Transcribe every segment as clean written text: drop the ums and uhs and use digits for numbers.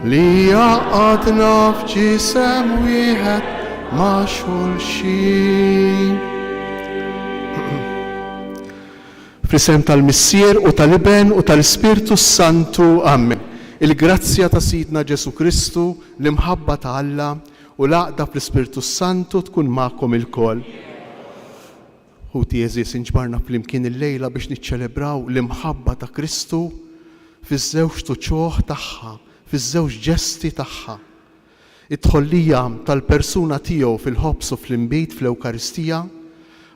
li jaqadna f'ġisem wieħed ma' xulxin. Fl-isem tal-Missier u tal-Iben u tal-Ispirtu Santu, amen. Il-grazzja ta' Sidna Ġesu Kristu, l-imħabba ta' Alla u l-għaqda fl-Ispirtu Santu tkun magħkom ilkoll. Ħuti eżis inġbarna flimkien il-lejla biex niċċelebraw l-imħabba ta' Kristu fiż-żewġ tuċoħ tagħha, fiż-żewġ ġesti tagħha. It-tħollija tal-persuna tiegħu fil-ħobs u fl-inbit fl-Ewkaristija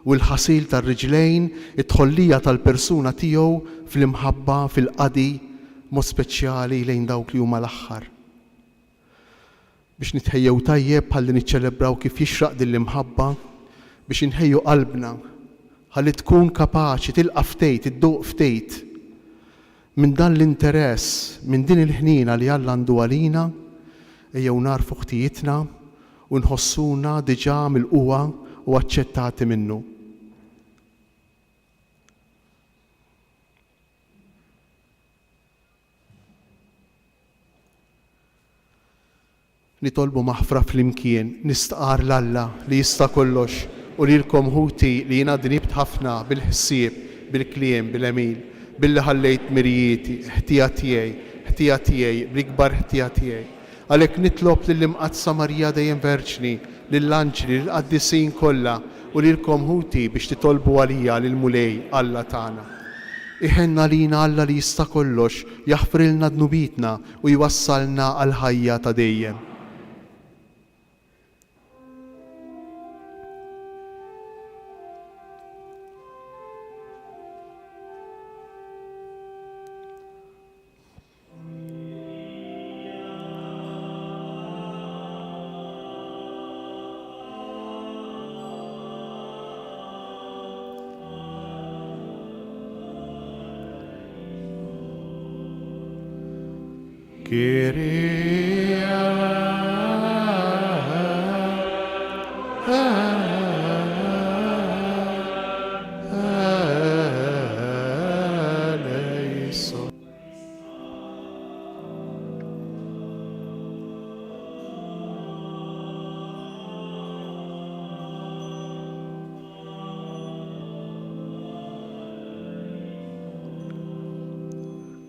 u l-ħasil tar-riġlejn, it-tħollija tal-persuna tiegħu fl-imħabba fil-qadi mod speċjali lejn dawk li huma l-aħħar. Biex nitħejjew tajjeb ħalli niċċelebraw kif jixraq din l-imħabba, biex inħejju qalbna ħalli tkun kapaċi tilqa' ftejt, idduq ftejt minn dan l-interess, minn din il-ħnina li Alla għandu għalina, ejjew narfu ħtijietna u nħossuna diġà milquwa u aċċettati minnu. Nitolbu maħfra flimkien, nistaqar l-Alla li jista' kollox u lilkom ħuti li jiena dnibt ħafna bil-ħsieb, bil-kliem, bil-emil, billi ħallejt mirjieti, ħtija tiegħi, bl-ikbar ħtija tiegħi. Għalhekk nitlob lill-imqazza Marija dejjem Verġni, lill-anġli, lill-qaddisin kollha u lilkom ħuti biex titolbu għalija lill-Mulej Alla tagħna. Iħenna lina Alla li jista' kollox jaħfrilna dnubitna u jwassalna għal ħajja ta' dejjem.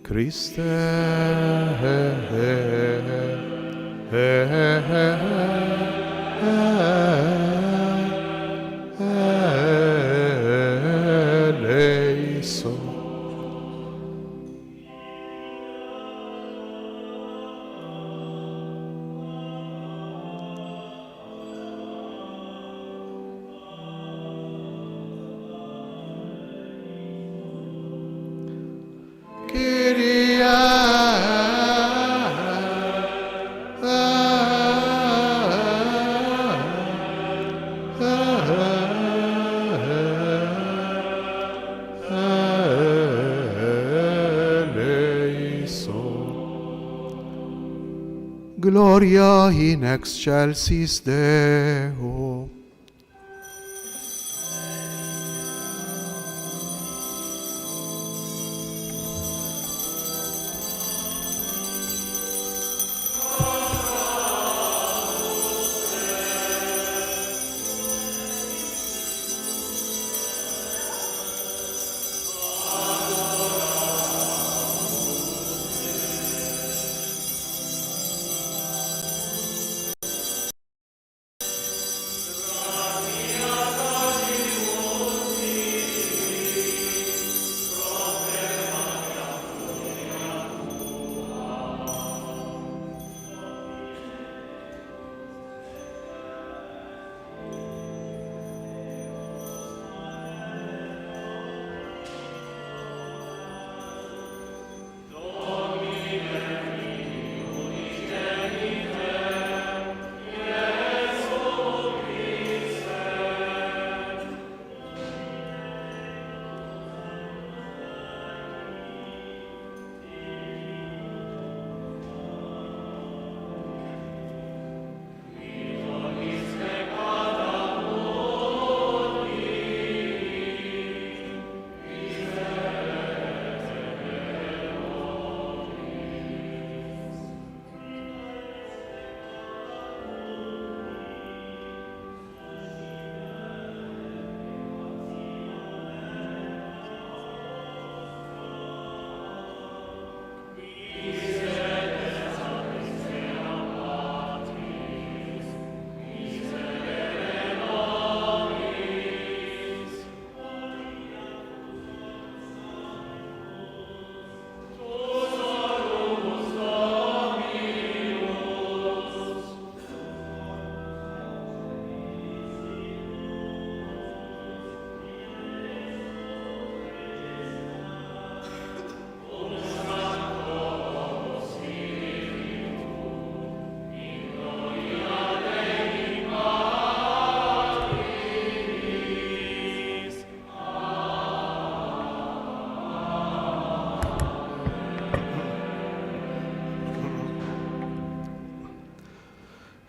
Christe, eleison. Gloria in excelsis Deo.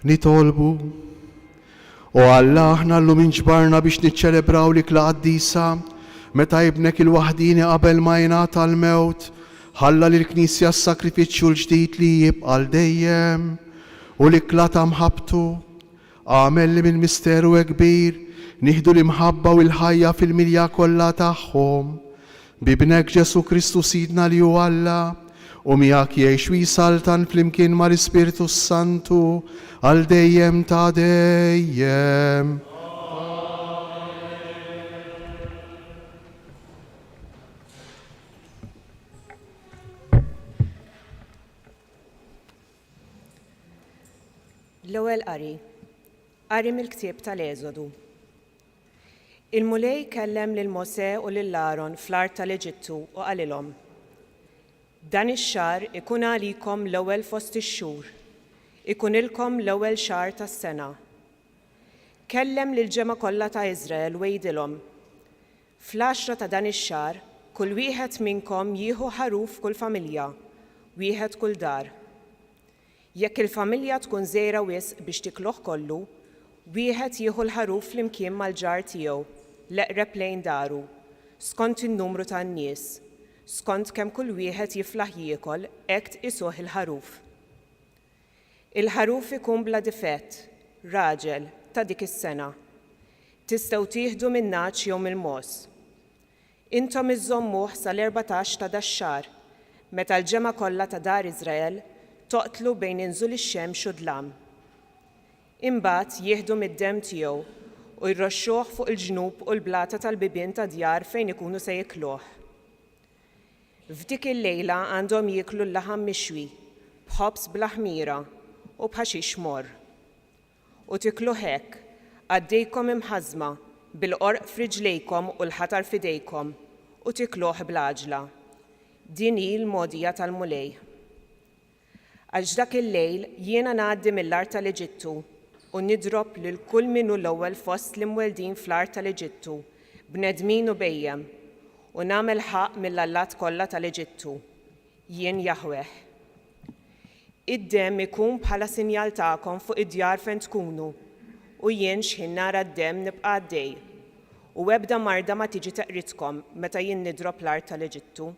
nitolbu. U Alla aħna llum inġbarna biex niċċelebraw lik l-qaddisa meta jibnek il-waħdini qabel ma jingħata l-mewt ħalla lill knisja s-sakrifiċċju l-ġdid li jibqa' l dejjem u li kla ta' mħabtu għamel li mill-misteru kbir nieħdu l-imħabba u l-ħajja fil-milja kollha tagħhom bibnek Ġesu Kristu Sidna li hu Alla u miegħek jgħix u jisaltan flimkien mal-Ispirtu Santu għal dejjem ta' dejjem. L-ewwel qari mill-ktieb tal-Eżodu. Il-mulej kellem lil Mosè u lil Aaron fl-art tal-Eġittu u qalilhom: Dan ix-xahar ikun għalikom l-ewwel fost ix-xhur, ikunilkom l-ewwel xahar tas-sena. Kellem lil ġema kollha ta' Iżrael u jgħidilhom: Fl-10 ta' dan ix-xahar kull wieħed minnkom jieħu ħaruf kull familja, wieħed kull dar. Jekk il-familja tkun żgħira wisq biex tikluh kollu, wieħed jieħu l-ħaruf flimkien mal-ġar tiegħu l-eqreb lejn daru, skont in-numru tan-nies, skont kemm kull wieħed jiflaħ jiekol hekk tqisuh il-ħaruf. Il-ħaruf ikun bla difett, raġel ta' dik is-sena. Tistgħu tieħdu min-naċ jew mill-mos. Intom iżommuh sal-14 ta' dax-xahar, meta l-ġema kollha ta' dar Iżrael toqtlu bejn inżul ix-xemx u dlam. Imbagħad jieħdu mid-demm tiegħu u jroxxuh fuq il-ġnub u l-blata tal-bibien ta' djar fejn ikunu se jikluh. F'dik il-lejla għandhom jieklu l-laħam mixwi, b'ħobż bla ħmira u b'ħaxix morr. U tiklu hekk, għaddejkom imħażma bil-qorq f'riġlejkom u l-ħatar f'idejkom u tikluh bl-għaġla. Din hi l-mogħdija tal-mulej. Għax dak il-lejl jiena ngħaddi mill-art tal-Eġittu u nidrob lil kull min hu l-ewwel fost l-imweldin fl-art tal-Eġittu, bnedmin u bejjem, u nagħmel ħaq mill-allat kollha tal-Eġittu, jien Jaħweh. Id-demm ikun bħala sinjal tagħkom fuq id-djar fejn tkunu, u jien x'ħin nara d-demm nibqa' għaddej, u ebda marda ma tiġi teqritkom meta jien nidrob l-art tal-Eġittu.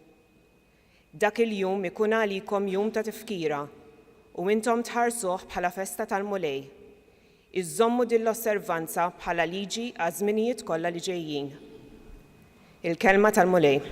Dak il-jum ikun għalikom jum ta' tifkira, u intom tħarsuh bħala festa tal-mulej. Iżommu din l-osservanza bħala liġi għaż-żminijiet kollha li ġejjin. Il-kelma tal-mulej.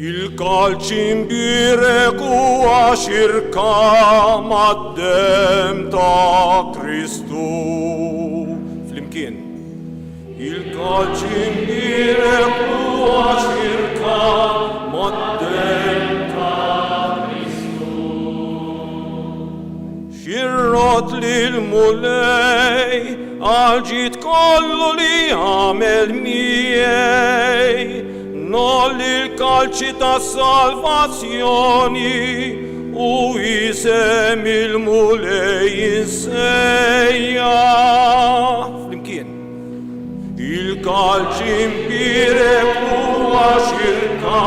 Il-kalċimbirek huwa xirka mad-demm ta' Kristu. Flimkien. Il-kalċimbirek huwa xirka mad-demm ta' Kristu. Xirrot lil-mulej għal-ġid kollu li għamel miegħi. Nolli l-kalċi ta' salvazzjoni u jisem il-mulej jinsejja. Flimkien. Il-kalċi mbirek huwa xirka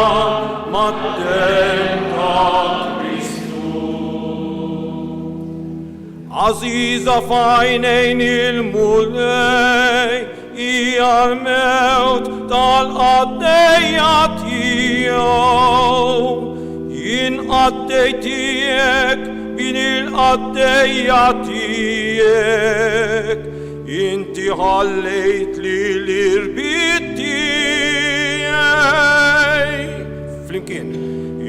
mad-demm ta' Kristu. Aziza fajnejn il-mulej hija l-mewt tal-qaddejja tiegħu. Jien qaddejtiek bin il-qaddejja tiegħek, inti ħallejt li l-irbit tiegħi. Flimkien.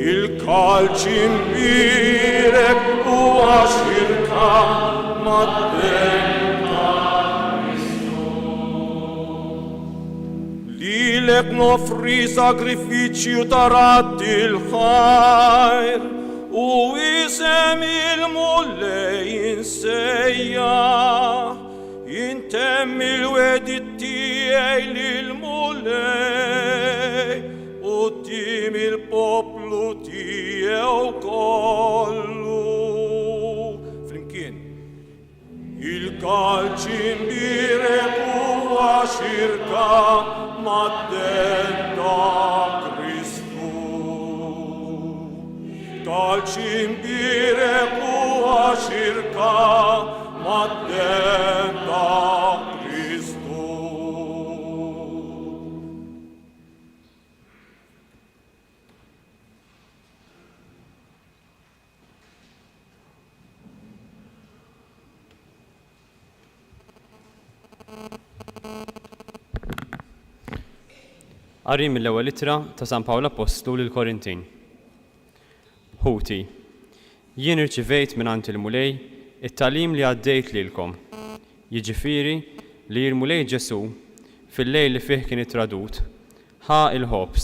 Il-kalċimbirek huwa xirka mad-demm lilek nofri sagrifiċċju ta' ratti l-ħajr u isem il-mulej insejja. Intemm il-wedit tiegħi lil-mulej quddiem il-poplu tiegħu kollu. Flimkien. Il-kalċimbirek huwa xirka mad-den ta' Kristu. Kalċimbirek huwa xirka mad-den ta' Kristu. Qari mill-ewwel ittra ta' San Pawl Apostlu lil Korintin. Ħuti, jien irċivejt mingħand il-mulej it-tagħlim li għaddejt lilkom. Jiġifieri li l-mulej Ġesu fil-lejl li fih kien ittradut ħa il-ħobs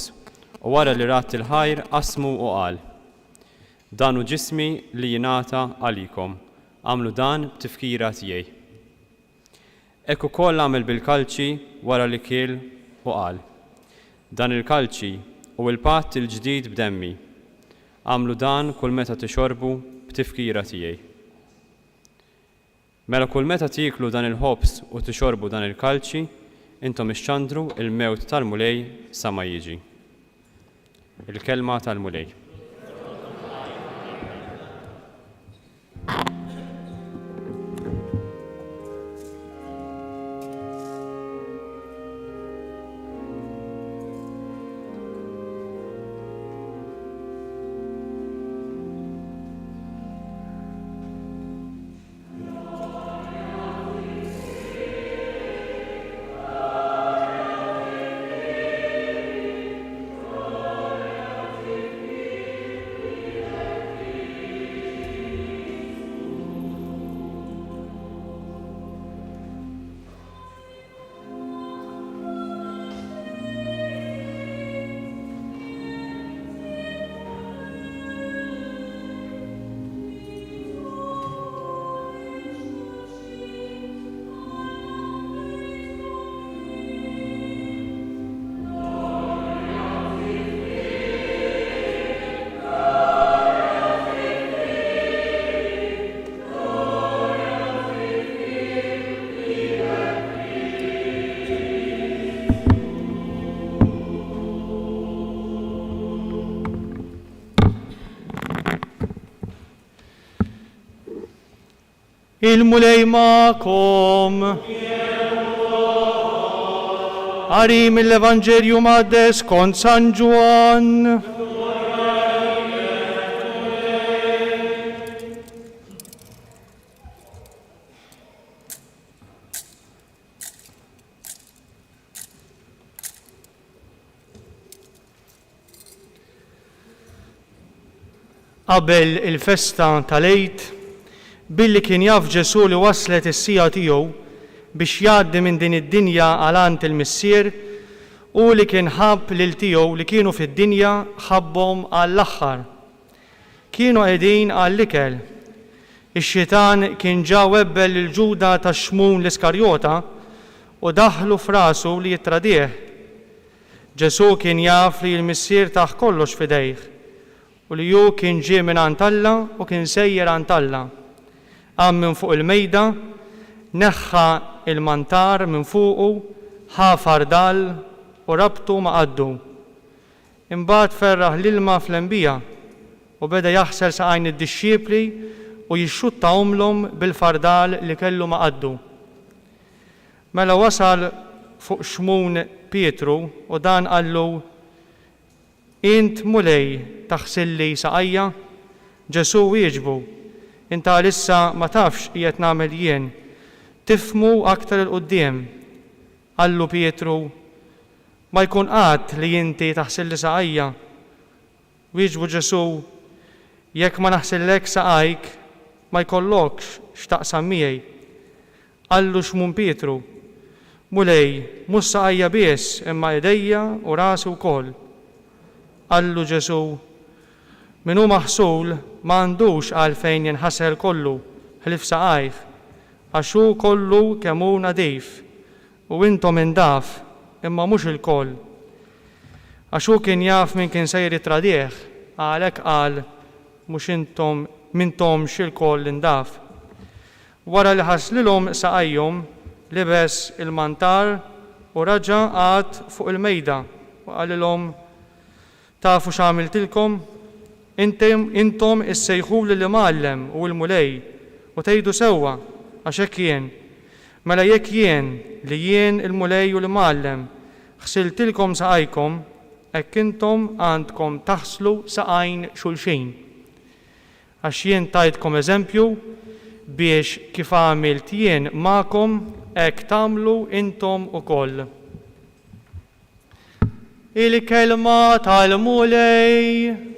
u wara li rat il-ħajr qasmu u qal: Dan hu ġismi li jingħata għalikom, għamlu dan b'tifkira tiegħi. Hekk ukoll għamel bil-kalċi wara li kiel u qal: Dan il-kalċi u l-patt il-ġdid b'demmi. Għamlu dan kull meta tixorbu b'tifkira tiegħi. Mela kull meta tieklu dan il-ħobs u tixorbu dan il-kalċi, intom ixxandru il-mewt tal-mulej sa ma jiġi. Il-kelma tal-mulej. Il-mulej ma'kom. Qari mill-Evanġelju maddes kont San Ġwan. Qabel il-festa tal-Eid, billi kien jaf Ġesu li waslet is-sija tiegħu biex jgħaddi minn din id-dinja għalant il-missier u li kien ħabb lil tiegħu li kienu fid-dinja ħabbhom għall-aħħar. Kienu qegħdin għall-ikel. Ix-xitan kien ġa webbel lil Ġuda tax-Xmun l-Iskarjota u daħlu f'rasu li jittradih. Ġesu kien jaf li l-missier taħ kollox f'idejh u li ju kien ġie minn għand Alla u kien sejjer għand Alla. Qam minn fuq il-mejda, neħħa il-mantar minn fuqu, ħa fardal u rabtu ma' qaddu. Imbagħad ferraħ l-ilma fl-enbija u beda jaħsel saqajn id-dixxiepli u jixxutta omlhom bil-fardal li kellu ma' qaddu. Mela wasal fuq Xmun Pietru u dan qallu: Int mulej taħsilli saqajja? Ġesu wieġbu: Inta għalissa ma tafx qiegħed nagħmel jien, tifhmu aktar il-quddiem. Qallu Pietru: Ma jkun qatt li inti taħsilli saqajja. Wieġbu Ġesu: Jekk ma naħsillek saqajk ma jkollokx x'taqsam miegħi. Qallu Xmun Pietru: Mulej, mhux saqajja biss imma idejja u rasi wkoll. Qallu Ġesu: Min hu maħsul m'għandux għalfejn jinħasel kollu ħlif saqajh, għax hu kollu kemm hu nadif u intom indaf imma mhux il-koll. Għax hu kien jaf min kien sejri tradieħ, għalhekk qal mhux intom mintomx il-koll indaf. Wara li ħaslilhom saqajhom libes il-mantar u raġa għad fuq il-mejda u qalilhom tafu x'għamiltilkom? Intom issejħuli li Mgħallem u l-mulej u tgħidu sewwa għax hekk jien. Mela jekk jien li jien il-mulej u l-Mgħallem ħsiltilkom saqajkom, hekk intom għandkom taħslu saqajn xulxin. Għax jien tajtkom eżempju biex kif għamilt jien magħkom hekk tagħmlu intom ukoll. Il-kelma tal-mulej.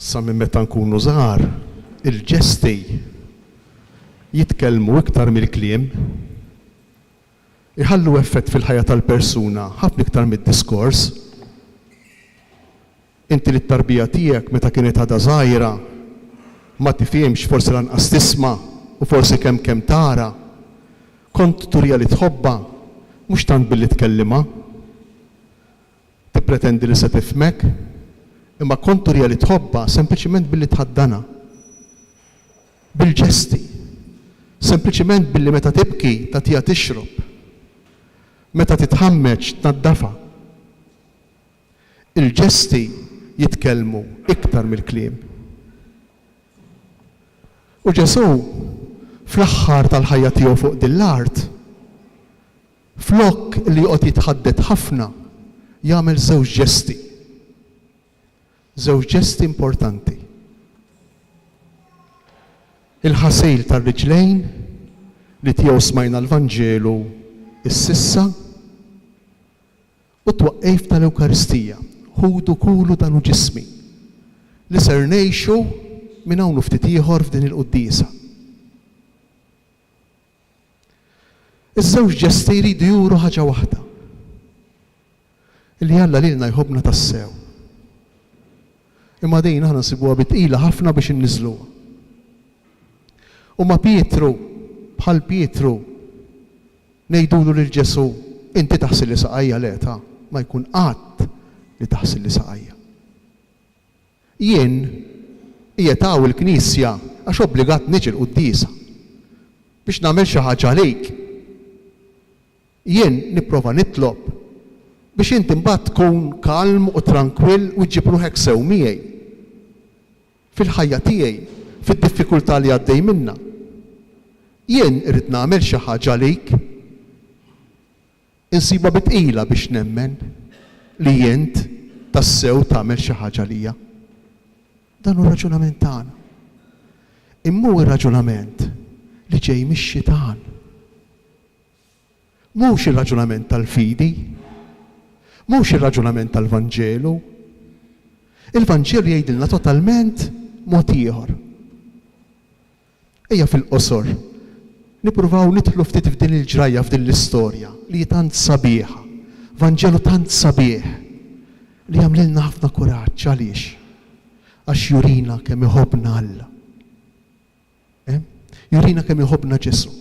Sa minn meta nkunu żgħar, il-ġesti jitkellmu iktar mill-kliem, iħallu effett fil-ħajja tal-persuna ħafna iktar mid-diskors. Inti li t-tarbija tiegħek meta kienet għadha żgħira ma tifhimx forsi lanqas tisma' u forsi kemm tara, kont turija li tħobba mhux tant billi tkellima, tippretendi li se tifhmek, imma kont turija li tħobba sempliċiment billi tħaddana, bil-ġesti, sempliċiment billi meta tibki tagħtiha tixrob, meta titħammeġ tnaddafa. Il-ġesti jitkellmu iktar mill-kliem. U Ġesu fl-aħħar tal-ħajja tiegħu fuq din l-art, flok li joqgħod jitħaddet ħafna, jagħmel żewġ ġesti. Żewġ ġesti importanti. Il-ħasejl tar-riġlejn li tiegħu smajna l-Vanġelu is-sissa u twaqqif tal-Ewkaristija, ħudu kulu dan hu ġismi li ser ngħixu minn hawn ftit ieħor f'din il-quddiesa. Iż-żewġ ġesti jridu juru ħaġa waħda, li Alla lilna jħobbna tassew. Imma din aħna nsibuha bitqila ħafna biex inniżluha. U ma Pietru, bħal Pietru, ngħidulu lil Ġesu, inti taħsil li saqajja leta, ma jkun qatt li taħsil li saqajja. Jien qiegħed il-Knisja għax obbligat niġi l-quddiesa biex nagħmel xi ħaġa għalik. Jien nipprova nitlob biex inti mbagħad tkun kalm u trankwill u ġġib ruħek sew miegħi fil-ħajja tiegħi, fid-diffikultà li għaddej minnha. Jien irid nagħmel xi ħaġa għalik, insiba bitqila biex nemmen li jent tassew tagħmel xi ħaġa lija. Dan hu raġunament tagħna. Imma hu r-raġunament li ġej mix-xitan. Mhux ir-raġunament tal-fidi, mhux ir-raġunament tal-Vanġelu. Il-Vanġelu jgħidilna totalment mod ieħor. Ejja fil-qosor nippruvaw nidħlu ftit f'din il-ġrajja f'din l-istorja li tant sabiħa, Vanġelu tant sabiħ li jagħmlilna ħafna kuraġġ għaliex? Għax jurina kemm iħobbna Alla. Jurina kemm iħobbna Ġesu.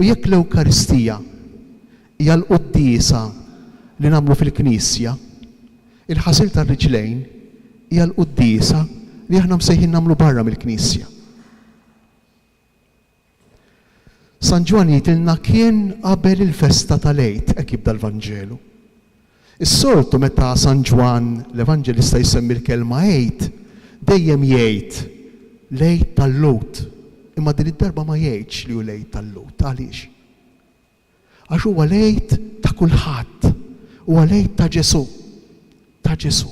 U jekk l-Ewkaristija hija l-quddiesa li nagħmlu fil-Knisja, il-ħasil tar-riġlejn hija l-quddiesa li aħna msejħin nagħmlu barra mill-Knisja. San Ġwan jgħidilna kien qabel il-festa tal-Għid, hekk jibda l-Vanġelu. Is-soltu meta San Ġwan l-Evanġelista jsemmi l-kelma Għid, dejjem jgħid l-Għid tal-Lut. Imma din id-darba ma jgħidx li hu l-Għid tal-Lut. Għaliex? Għax huwa l-Għid ta' kulħadd, huwa l-Għid ta' Ġesu. Ta' Ġesu.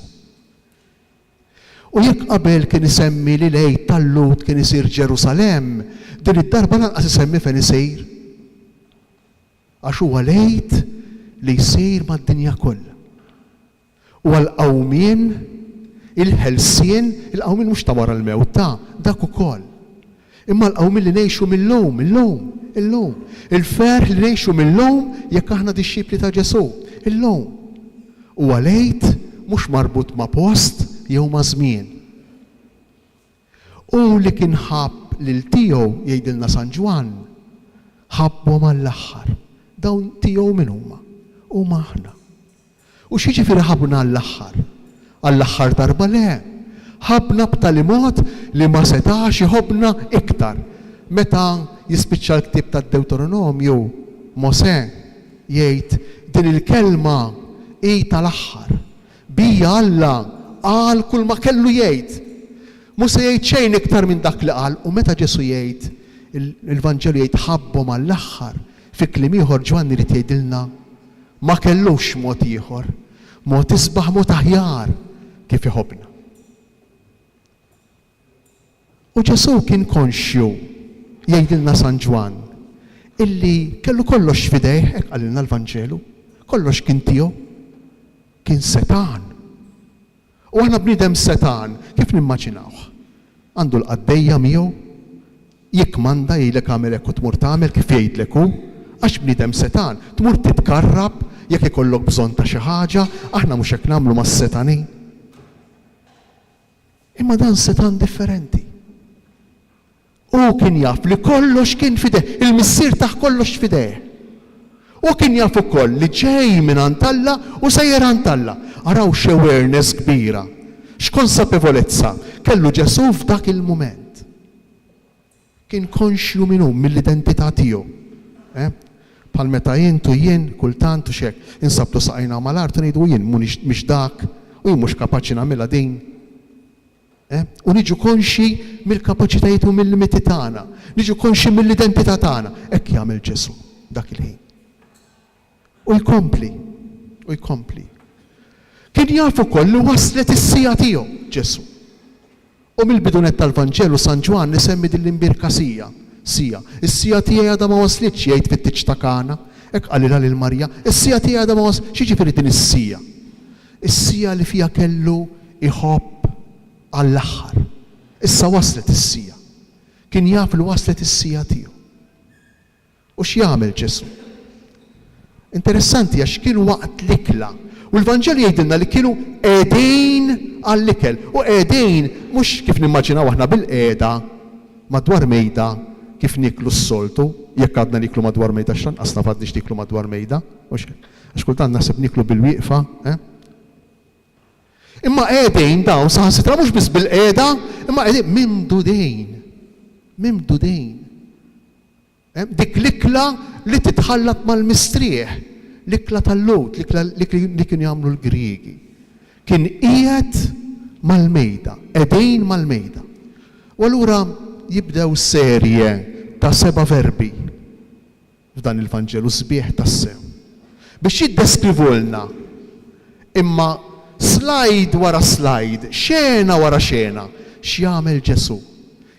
U jekk qabel kien isemmi li l-Għid tal-Lut kien isir Ġerusalemm, din id-darba lanqas isemmi fejn isir. Għax huwa l-Għid li jsir mad-dinja kollha. U għal-qawmien, il-ħelsien, il-qawmien mhux ta' wara l-mewt ta' dak ukoll. Imma l-qawmien li ngħixu mill-lum, illum. Il-ferħ li ngħixu mill-lum jekk aħna dixxipli ta' Ġesu, illum. U għal-Għid mhux marbut ma' post jew ma' żmien. U li kien ħabb lil tiegħu jgħidilna San Ġwan, ħabbhom għall-aħħar. Dawn tiegħu min huma? Huma aħna. U x'jiġifieri ħabna għall-aħħar? Għall-aħħar darba le. Ħabna b'tali mod li ma setax iħobbna iktar. Meta jispiċċa l-ktieb tad-Deuteronomju, Mosè jgħid din il-kelma hi tal-aħħar. Bija Alla qal kull ma kellu jgħid. Mhux se jgħid xejn iktar minn dak li qal, u meta Ġesu jgħid il-Vanġelu jgħid ħabbhom għall-aħħar, fi kliem ieħor Ġwanni irid jgħidilna ma kellux mod ieħor, mod isbaħ mod aħjar kif iħobbna. U Ġesu kien konxju jgħidilna San Ġwan illi kellu kollox f'idejh, hekk qalilna l-Vanġelu, kollox kien tiegħu, kien setan. U aħna bniedem setan, kif nimmaġinawh? Għandu l-qaddejja miegħu, jikmanda jgħidlek għamel hekk u tmur tagħmel kif jgħidlek hu, għax bniedem setan, tmur titkarrab jekk ikollok bżonn ta' xi ħaġa, aħna mhux hekk nagħmlu mas-setanin. Imma dan setan differenti. U kien jaf li kollox kien fideh, il-missier taħ kollox fideh. U kien jaf ukoll li ġej minn Alla u sejjer Alla. Araw x'awareness kbira, x'konsapevolezza kellu Ġesu f'dak il-mument. Kien konxju minn hu mill-identità tiegħu. Bħal meta jien kultant u xek insabtu saqajna mal-art u ngħidu jien mhux dak u jien mhux kapaċi nagħmilha din. U niġu konxi mill-kapaċitajiet u mill-limiti tagħna, niġu konxi mill-identità tagħna, hekk jagħmel Ġesu dak il-ħin. U jkompli. Kien jaf ukoll li waslet is-sija tiegħu Ġesu. U mill-bidunet tal-Vanġelu San Ġwan nisemmi din l-imbirka sija. Is-sija tiegħi għadha ma waslitx jgħid fit-tiġ ta' Kana, hekk qalilha lil Marja, is-sija tiegħi għadha ma waslitx, x'jiġifieri din is-sija? Is-sija li fiha kellu iħobb għall-aħħar. Issa waslet is-sija. Kien jaf li waslet is-sija tiegħu. U x'jagħmel Ġesu? Interessanti għax kienu waqt l-ikla. U l-Vanġelu jgħidilna li kienu qiegħdin għall-ikel. U qiegħdin mhux kif nimmaġinaw aħna bil-qiegħda madwar mejda kif niklu s-soltu, jekk għadna niklu madwar mejda x'lanqas nafadniex niklu madwar mejda, għax kultant naħseb niklu bil-wieqfa, Imma qiegħdin dawn saħansitra mhux biss bil-qiegħda, imma qiegħdin mimdudejn. Dik l-ikla li titħallat mal-mistrieħ, l-ikla tal-Lut, li kienu jagħmlu l-Griegi. Kien qiegħed mal-mejda, qiegħdin mal-mejda. U allura jibdew serje ta' 7 verbi f'dan il-Vanġelu sbieħ tas-sew. Biex jiddeskrivulna imma slide wara slide, xena wara xena, x'jagħmel Ġesu.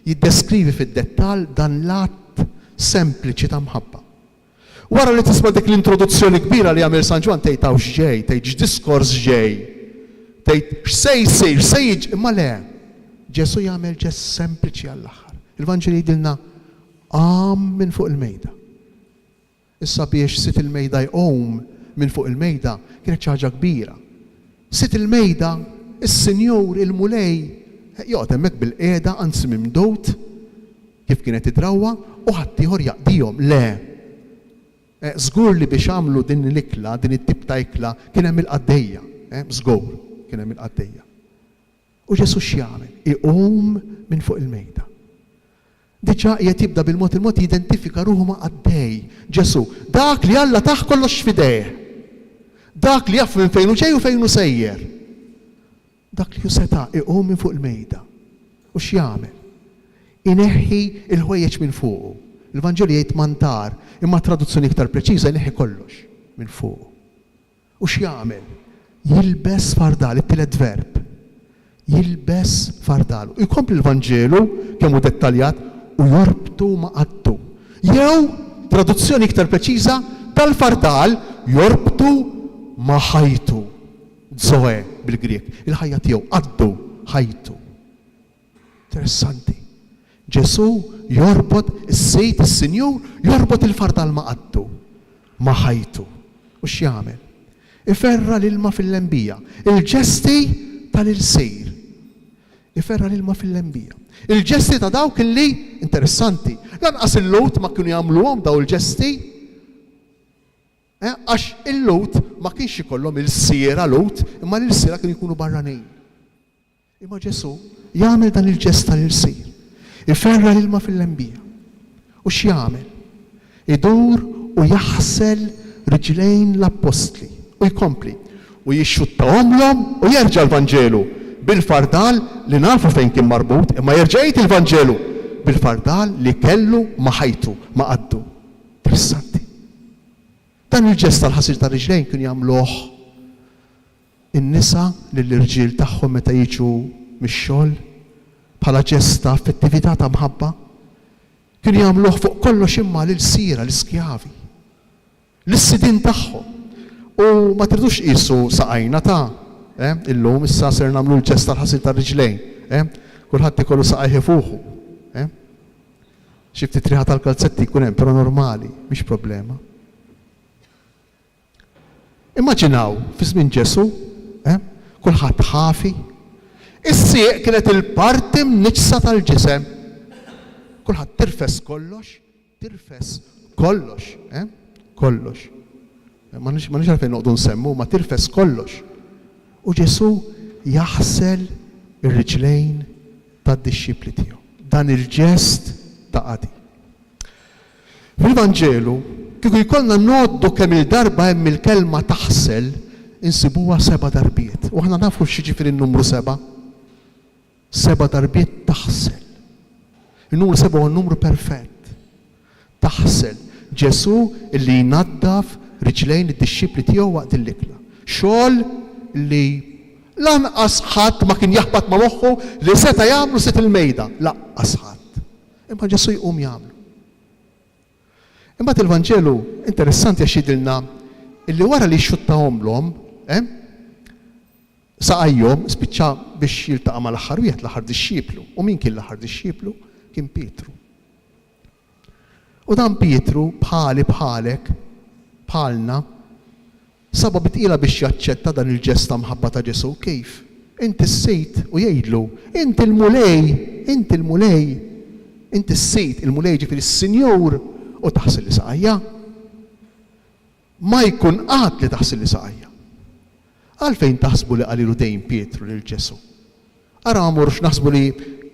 Jiddeskrivi fid-dettall dan l-att sempliċi ta' mħabba. Wara li tisma' dik l-introduzzjoni kbira li jagħmel San Ġwan tgħid hawn x'ġej, tgħid x'diskors ġej, tgħid x'se jsir, x'se jiġi, imma le. Ġesu jagħmel ġest sempliċi għall-aħħar. Il-Vanġeli jgħidilna qam minn fuq il-mejda. Issa biex sit il-mejda jqum minn fuq il-mejda kienet xi ħaġa kbira. Sit il-mejda, is-Sinjur il-mulej joqgħod hemmhekk bil-qiegħda anzi mimdut kif kienet idrawwa u ħadd ieħor jaqdihom. Le. Żgur li biex għamlu din l-ikla, din it-tip ta' ikla kien hemm il-qaddejja, żgur kien hemm il-qaddejja. U Ġesu x'jagħmel? Iqum minn fuq il-mejda. Diġà qiegħed jibda bil-mod jidentifika ruħu ma' għaddej. Ġesu, dak li Alla taħ kollox f'idejh. Dak li jaf minn fejn hu ġej u fejn hu sejjer. Dak li hu seta' iqum minn fuq il-mejda. U x'jagħmel? Ineħħi il-ħwejjeġ minn fuqu. Il-Vanġeli jgħid mantar, imma traduzzjoni iktar preċiża jneħħi kollox minn fuqu. U x'jagħmel? Jilbes fardal, it-tielet verb. Jilbes fardal. U jkompli l-Vanġelu kemm hu dettaljat u jorbtu ma' qaddu. Jew traduzzjoni iktar preċiża tal-fardal jorbtu ma' ħajtu. Zoe bil-Griek. Il-ħajja tiegħu qaddu ħajtu. Interessanti. Ġesu jorbot is-sejt is-Sinjur, jorbot il-fardal ma' qaddu. Ma' ħajtu. U x'jagħmel? Iferra l-ilma fil-lembija. Il-ġesti tal-ilsejr. Iferra l-ilma fil-lembija. Il-ġesti ta' dawk illi interessanti. Lanqas il-Lot ma kienu jagħmluhom daw il-ġesti. Għax il-Lot ma kienx ikollhom il-siera Lot, imma l-siera kienu jkunu barranin. Imma Ġesu jagħmel dan il-ġest tal-ilsejr. Iferra l-ilma fil-lembija. U x'jagħmel? Idur u jaħsel riġlejn l-Apostli. U jkompli. U jixxuttahomlhom u jerġa' l-Vanġelu bil-fardal li nafu fejn kien marbut, imma jerġa' jgħid il-Vanġelu bil-fardal li kellu ma' ħajtu, ma' qaddu. Interessanti. Dan il-ġest tal-ħasir tar-riġlejn kien jagħmluh in-nisa lill-irġiel tagħhom meta jiġu mix-xogħol bħala ġest ta' affettività ta' mħabba. Kienu jagħmluh fuq kollox imma lill-siera, l-iskjavi. L-sidin tagħhom. U ma tridux qisu saqajna ta' illum issa ser nagħmlu l-ġest tal-ħasir tar-riġlejn. Kulħadd ikollu saqajh fuqu. Xi ftit riħa tal-kalzetti jkun hemm, però normali, mhix problema. Immaġinaw fi żmien Ġesu, kulħadd ħafi, is-sieq kienet il-parti mniġsa tal-ġisem. Kulħadd tirfes kollox, kollox. Ma nix għalfejn noqdu nsemmu, ma tirfes kollox. U Ġesu jaħsel ir-riġlejn tad-dixxipli tiegħu. Dan il-ġest ta' qadi. Fil-Vanġelu, kieku jkollna noddu kemm il-darba hemm il-kelma taħsel, insibuha 7 darbiet. U aħna nafu x'jiġifieri n-numru 7. 7 darbiet taħsel. Il-numru 7 huwa n-numru perfett. Taħsel. Ġesu illi jnaddaf riġlejn id-dixxipli tiegħu waqt il-ikla. Xogħol li lanqas ħadd ma kien jaħbad ma' moħħu li seta' jagħmlu sit il-mejda. Lanqas ħadd. Imma Ġesu jqum jagħmlu. Imbagħad il-Vanġelu interessanti għax jidilna illi wara li xxuttahomlhom, saqajhom spiċċa biex jiltaqa' mal-aħħar wieħed l-aħħar dixxiplu. U min kien l-aħħar dixxiplu? Kien Pietru. U dan Pietru bħalek bħalna saba bitqila biex jaċċetta dan il-ġest ta' mħabba ta' Ġesu. Kif? Inti s-sejt u jgħidlu, inti l-mulej, inti s-sejt il-mulej ġifieri s-Sinjur u taħsel li saqajja. Ma jkun qatt li taħsel li saqajja. Għalfejn taħsbu li qalilu dejjem Pietru lil Ġesu? Ara ma morrux naħsbu li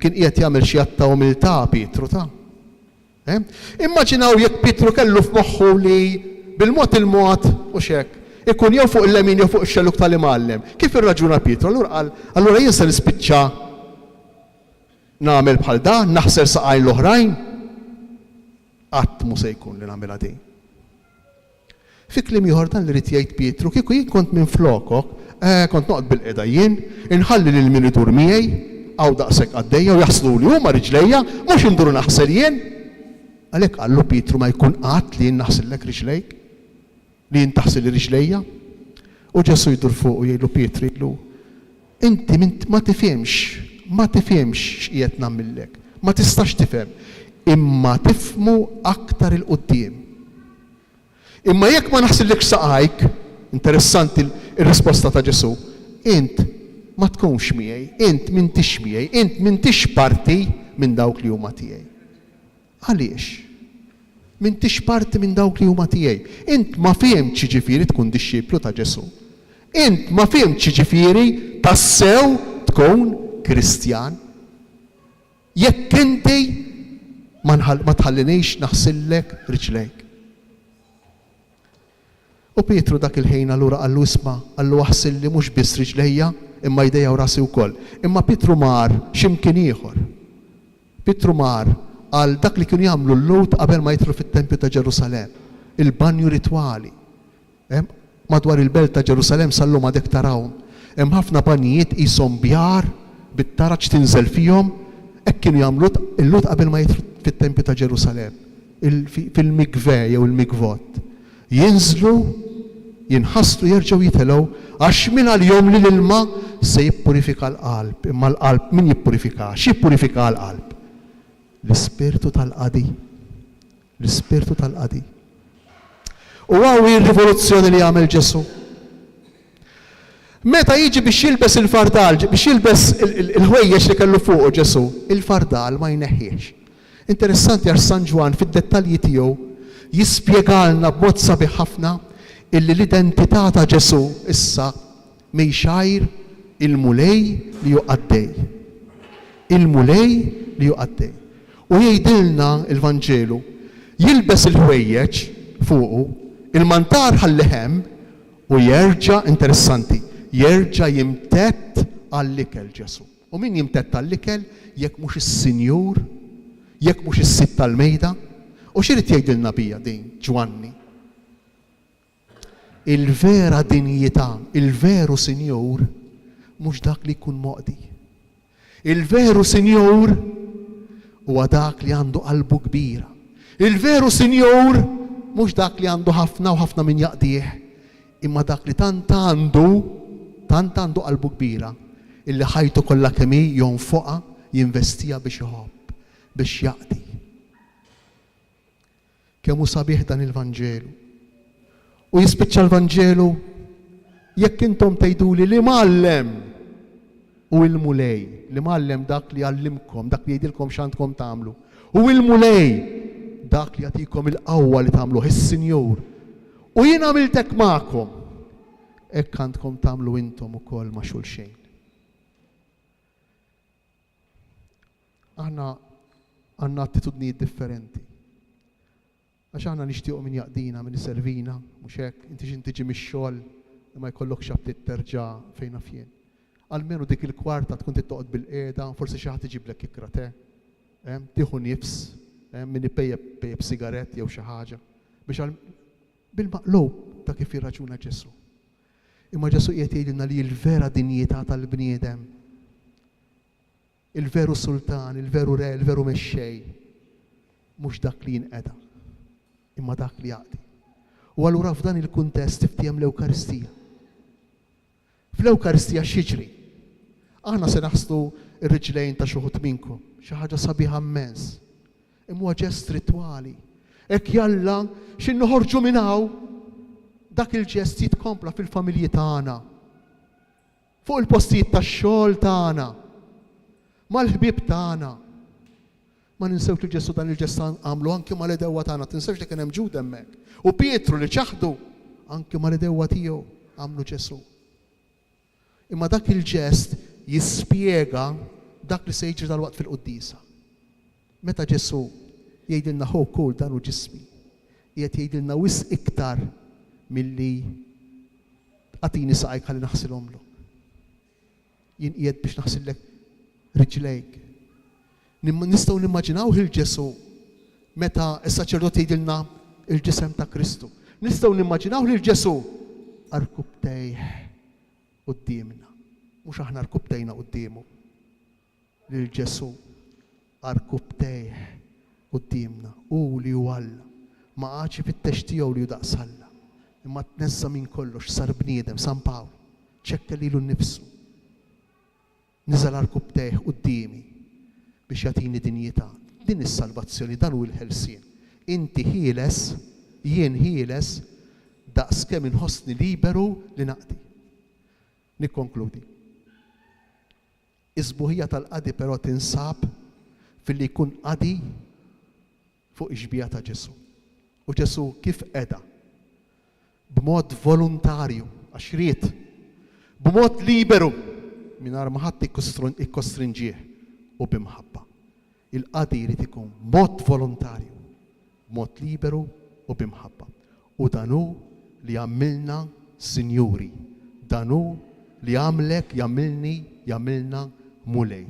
kien qiegħed jagħmel xi att ta' umiltà Pietru ta'. Immaġinaw jekk Pietru kellu f'moħħu li bil-mod il-mod u xek ikun jew fuq il-lemin jew fuq ix-xelluk tal-imgħallem. Kif irraġuna Pietru? Allura qal, allura jien se nispiċċa nagħmel bħal dan, naħser saqajn l-oħrajn. Qatt mhu se jkun li nagħmilha dejn. Fi kliem ieħor dan li rid jgħid Pietru, kieku jien kont minn flokok, kont noqgħod bil-qeda jien, inħalli lil min idur miegħi, hawn daqshekk għaddejja u jaħslu li huma riġlejja, mhux induru naħsel jien. Għalhekk qallu Pietru ma jkun qatt li jien naħsillek riġlejk, li jien taħsel li riġlejja. U Ġesu jdur fuq u jgħidlu Pietru jgħidlu, inti ma tifhemx x'qiegħed nagħmillek, ma tistax tifhem, imma tifhmu aktar il-qudiem. Imma jekk ma naħsillekx saqajk, interessanti il-risposta ta' Ġesu, int ma tkunx miegħi, int m'intix miegħi, int m'intix parti minn dawk li huma tiegħi. Għaliex? M'intix parti minn dawk li huma tiegħi. Int ma fehmx ġifieri tkun dixxiplu ta' Ġesu. Int ma fehmx ġifieri tassew tkun Kristjan. Jekk inti ma tħallinix naħsillek riġlejk. U Pietru dak il-ħin allura għallu isma, għallu waħsilli mhux biss riġlejja, imma jdejja u rasi wkoll. Imma Pietru mar x'imkien ieħor. Pietru mar għal dak li kienu jagħmlu l-Lut qabel ma jidħlu fit-Tempju ta' Ġerusalem, il-banju ritwali. Madwar il-belt ta' Ġerusalem sallum għadek tarawhom. Hemm ħafna banjiet qishom bjar bit-taraġ tinżel fihom, hekk kienu jagħmlu il-Lut qabel ma jidħlu fit-Tempju ta' Ġerusalem, fil-mikve jew il-mikvot. Jinżlu, jinħasslu jerġgħu jitelgħu għax minn għal-jom li l-ilma se jippurifika l-qalb. Imma l-qalb min jippurifika? X'jippurifika l-qalb? L-ispirtu tal-qadi. L-ispirtu tal-qadi. U għawi r-rivoluzzjoni li għamel Ġesu. Meta jiġi biex jilbes il-fardal, biex jilbes il-ħwejjex li kellu fuq Ġesu, il-fardal ma jneħħiex. Interessanti għax San Ġwan fid-dettalji tiegħu jispjegalna b'mod sabiħ ħafna illi l-identità ta' Ġesu issa mejxajr il-mulej li juqaddej. Il-mulej li juqaddej. U jgħidilna il-Vanġelu jilbes il-ħwejjeġ fuqu, il-mantar ħalliħem u jerġa' interessanti, jerġa' jimtett għall-ikel Ġesu. U min jimtett għall-ikel jekk mhux is-Sinjur, jekk mhux is-Sitt tal-Mejda, u x'irid jgħidilna bija din Ġwanni? Il-vera dinjità, il-veru Sinjur mhux dak li jkun moqdi. Il-veru Sinjur huwa dak li għandu qalbu kbira. Il-veru Sinjur mhux dak li għandu ħafna u ħafna min jaqdih, imma dak li tant għandu qalbu kbira, illi ħajtu kollha kemm hi jonfoqha jinvestija biex iħobb, biex jaqdi. Kemm hu sabiħ dan il-Vanġelu. U jispiċċa l-Vanġelu jekk intom tgħiduli li mallem u il-mulej, li mallem dak li għallimkom, dak li jgħidilkom x'għandkom tagħmlu. U il-mulej dak li jagħtikom il-qawwa li tagħmluh is-Sinjur. U jien għamiltek magħkom. Hekk għandkom tagħmlu intom ukoll ma' xulxejn. Aħna għandna attitudnijiet differenti. Għax aħna nixtiequ min jaqdina, min iservina, mhux hekk, inti x'intiġi mix-xogħol ma jkollokx xabtit terġa' fejn fien. Almenu dik il-kwarta tkun tittoqgħod bil-qiegħda, forsi xi ħadd iġiblek ikra te, tieħu nifs, min ipejjeb sigarett jew xi ħaġa biex bil-maqlub ta' kif jirraġuna Ġesu. Imma Ġesu qiegħed jgħidilna li l-vera dinjità tal-bniedem, il-veru sultan, il-veru re, il-veru mexxej, mhux dak li jinqeda, imma dak li jaqdi. U allura f'dan il-kuntest tiftiem l-Ewkaristija. Fl-Ewkaristija x'jiġri? Aħna se naħslu r-riġlejn ta' xi wħud minnkom, xi ħaġa sabiħa immens. Imma ġest ritwali. Hekk jalla x'in noħorġu minn hawn dak il-ġest jitkompla fil-familji tagħna. Fuq il-postijiet tax-xogħol tagħna, mal-ħbieb tagħna. Ma ninsewx li Ġesu dan il-ġest għamlu anke mal-edewwa tagħna, tinsewx li kien hemm Ġuda hemmhekk. U Pietru li ċaħdu anke mal-edewwa tiegħu għamlu Ġesu. Imma dak il-ġest jispjega dak li se jiġri dal-waqt fil-Quddisa. Meta Ġesu jgħidilna ħo kull dan hu ġismi, qiegħed jgħidilna wisq iktar milli għatini saqajk ħalli naħsilhomlok. Jien qiegħed biex naħsillek riġlejk. Nistgħu nimmaġinaw il-Ġesu meta s-saċerdot jgħidilna il-ġisem ta' Kristu. Nistgħu nimmaġinaw il-Ġesu arkubtejh qudiemna. Mhux aħna arkubtejna qudiemu. Lil-Ġesu arkubtejh qudiemna. U li hu Alla ma għadx fit-tex tiegħu li hu daqs Alla. Imma tnezza minn kollox sar bniedem, San Pawl, ċekka lilu nnifsu. Niżel arkubtejh qudiemi biex jagħtini dinjità. Din is-salvazzjoni, dan hu l-ħelsien. Inti ħieles, jien ħieles, daqskemm inħossni liberu li naqdi. Nikkonkludi. Is-sbuħija tal-qadi però tinsab fil-li jkun qadi fuq ix-xbija ta' Ġesu. U Ġesu kif qiegħda? B'mod volontarju, għax ried, b'mod liberu, mingħajr ma ħadd ikkostrinġih u b'imħabba. Il-qadi jrid ikun mod volontarju, mod liberu u bimħabba. U danu li għamilna sinjuri, danu li għamlek jagħmilna mulej.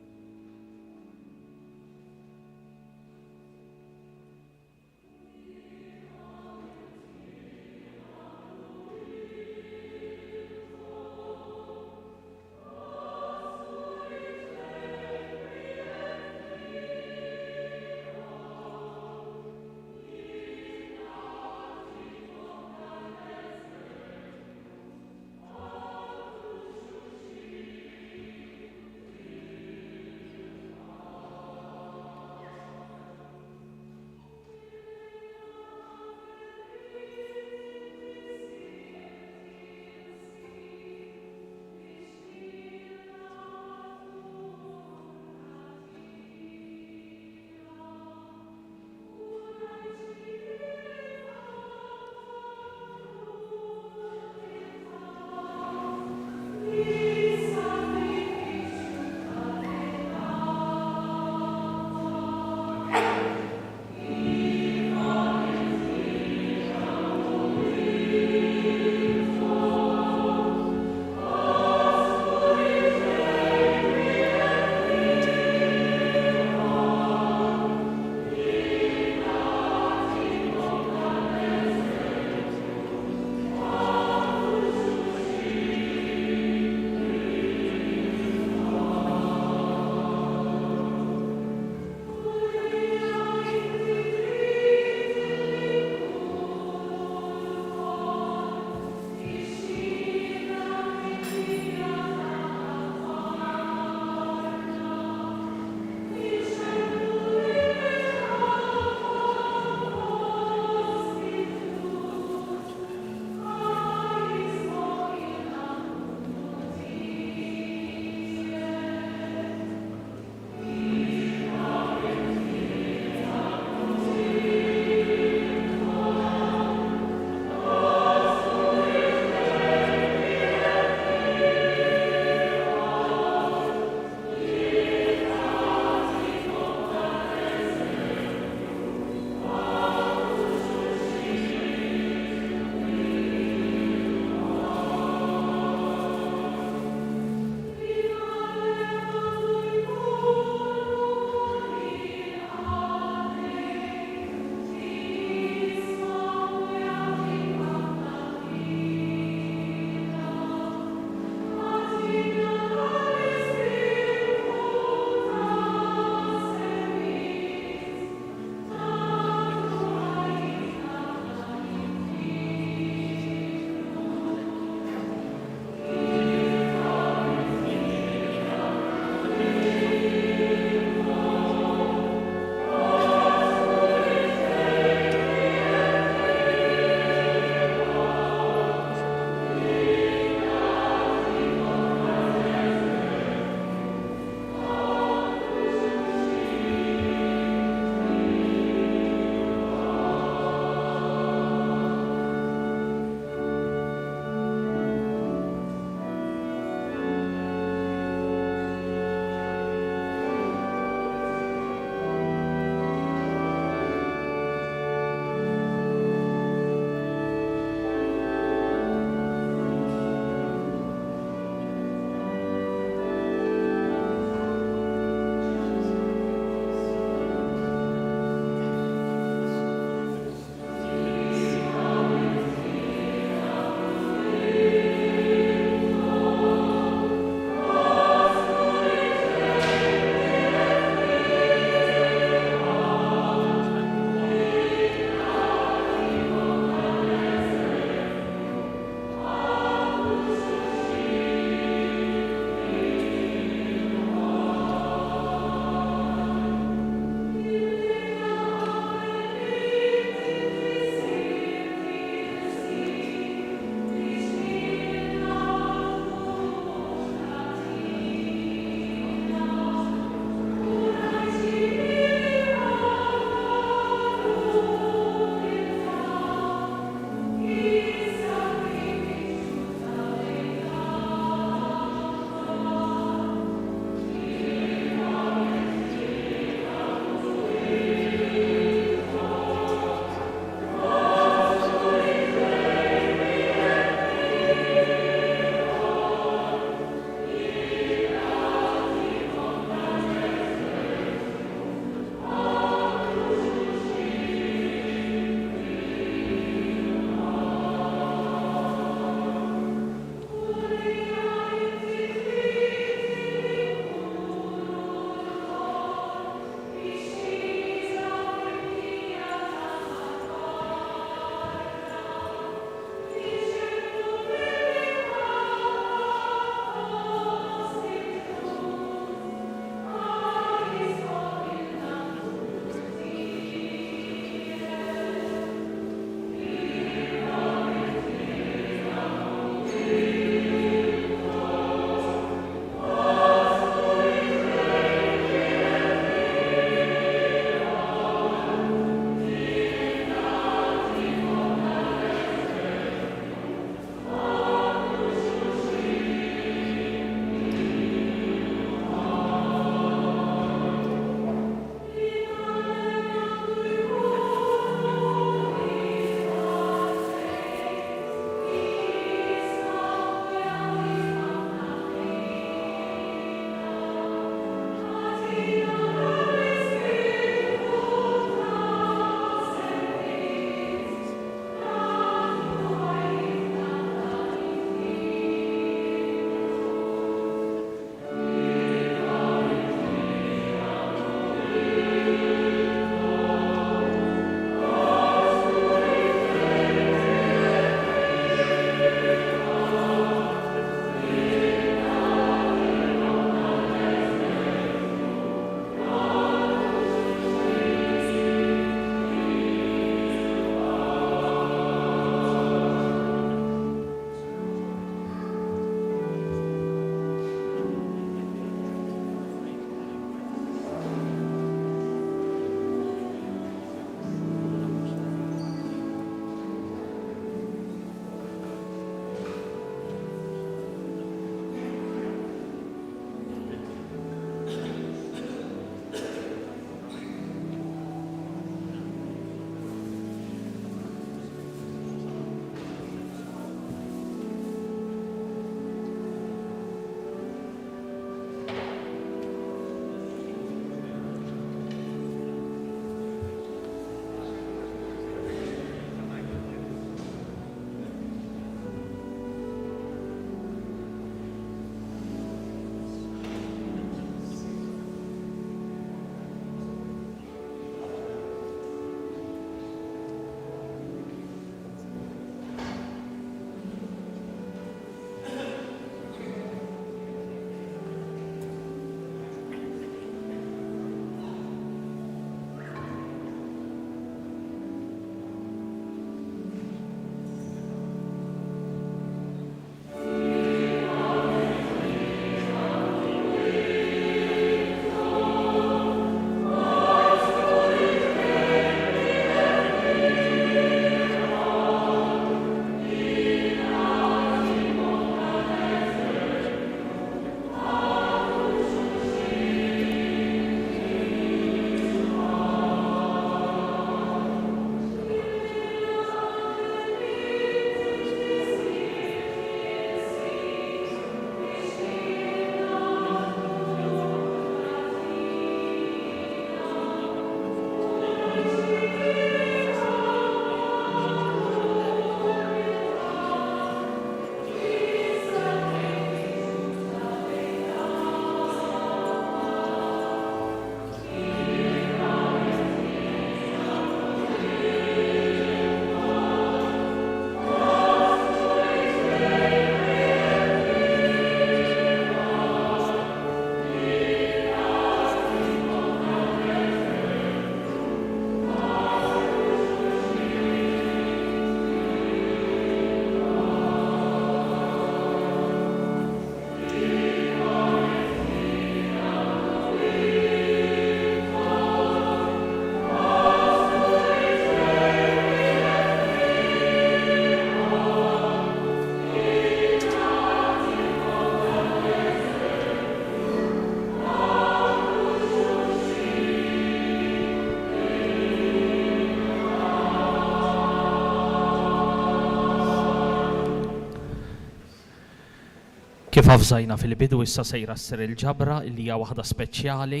Kif għafżajna fil-bidu issa sejra s-ser il-ġabra illi hija waħda speċjali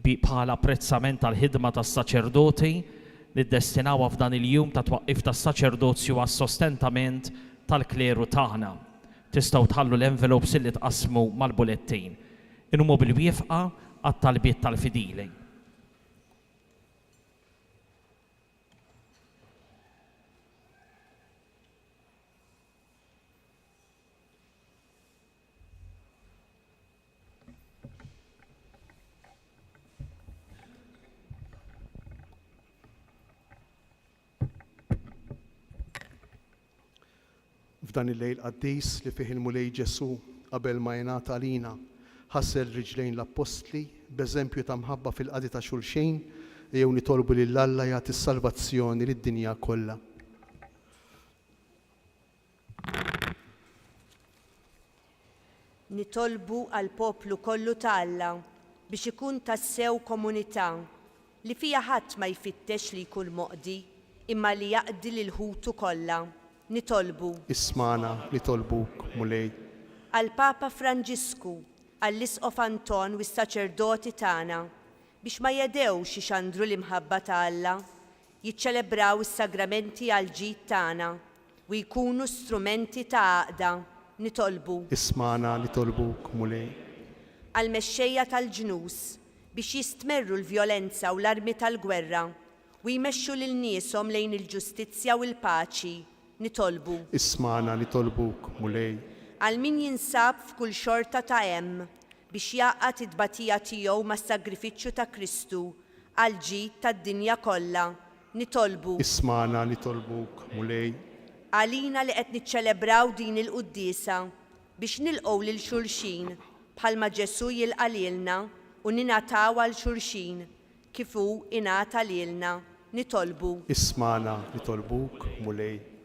bħala apprezzament tal-ħidma tas-saċerdoti li ddestinaw f'dan il-jum ta' twaqqif tas-saċerdozju għas-sostentament tal-kleru tagħna. Tistgħu tħallu l-envelopes illi tqasmu mal-bulettin. Inhumu bil-wieqfa għat-talbiet tal-fidili. F'dan il-lejl qaddis li fih il-mulej Ġesu qabel ma jingħata għalina ħassel riġlejn l-Apostli b'eżempju ta' mħabba fil-qadi ta' xulxejn jew nitolbu lil Alla jagħti s-salvazzjoni lid-dinja kollha. Nitolbu għal poplu kollu ta' Alla biex ikun tassew komunità li fija ħadd ma jfittex li jkun moqdi imma li jaqdi lil ħutu kollha. Nitolbu. Ismana nitolbuk mulej. Għal Papa Franġisku, għall-Isqof Anton u s-saċerdoti tagħna biex ma jedewx ixandru l-imħabba ta' Alla, jiċċelebraw is-sagramenti għal ġid tagħna u jkunu strumenti ta' għaqda. Nitolbu. Ismana nitolbuk mulej. Għal mexxejja tal-ġnus biex jistmerru l-vjolenza u l-armi tal-gwerra u jmexxu lil nieshom lejn il-ġustizzja u l-paċi. Nitolbu. Ismana nitolbuk mulej. Għal min jinsab f'kull xorta ta' hemm biex jaqgħad it-tbatija tiegħu mas-sagrifiċċju ta' Kristu għal ġid tad-dinja kollha. Nitolbu. Ismana nitolbuk mulej. Għalina li qed niċċelebraw din il-quddiesa biex nilqgħu lil xulxin bħalma Ġesu jilqa' lilna u ninataw għal xulxin kif hu ingħata lilna. Nitolbu. Ismana nitolbuk mulej.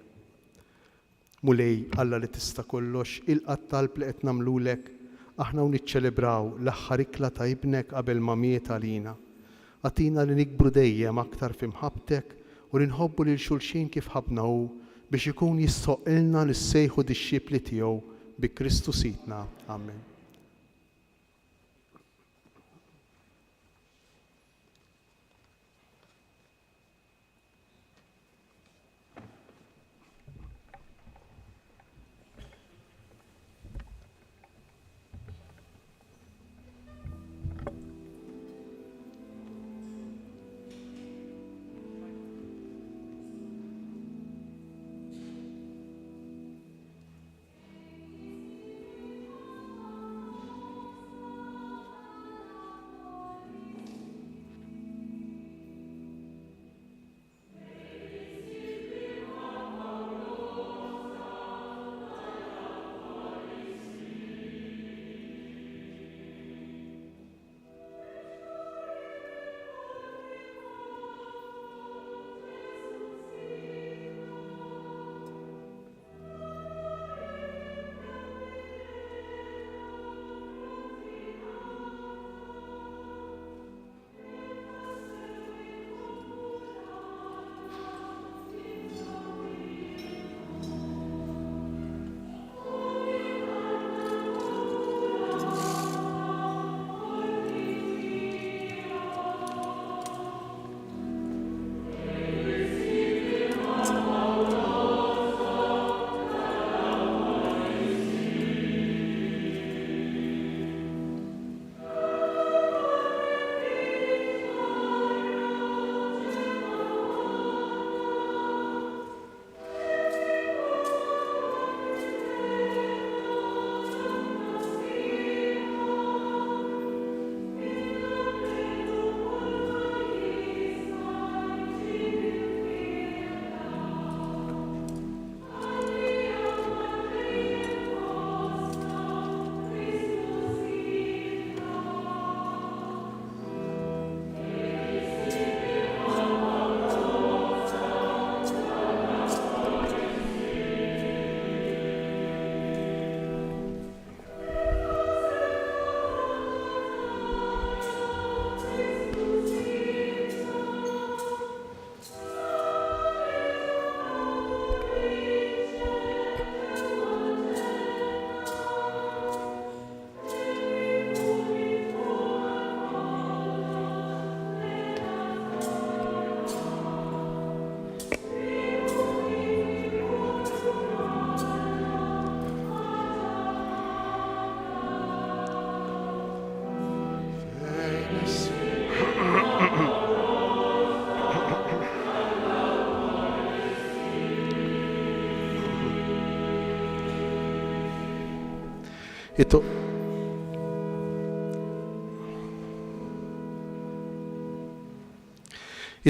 Mulej Alla li tista' kollox il-qatt talb li qed nagħmlulek aħna u niċċelebraw l-aħħar ikla ta' ibnek qabel ma miet għalina. Għatina li nikbru dejjem aktar f'imħabbtek u li nħobbu lil xulxin kif ħabna hu biex ikun jistoqilna nis-sejħu dix-xibli tiegħu bi Kristu Sidna. Amen.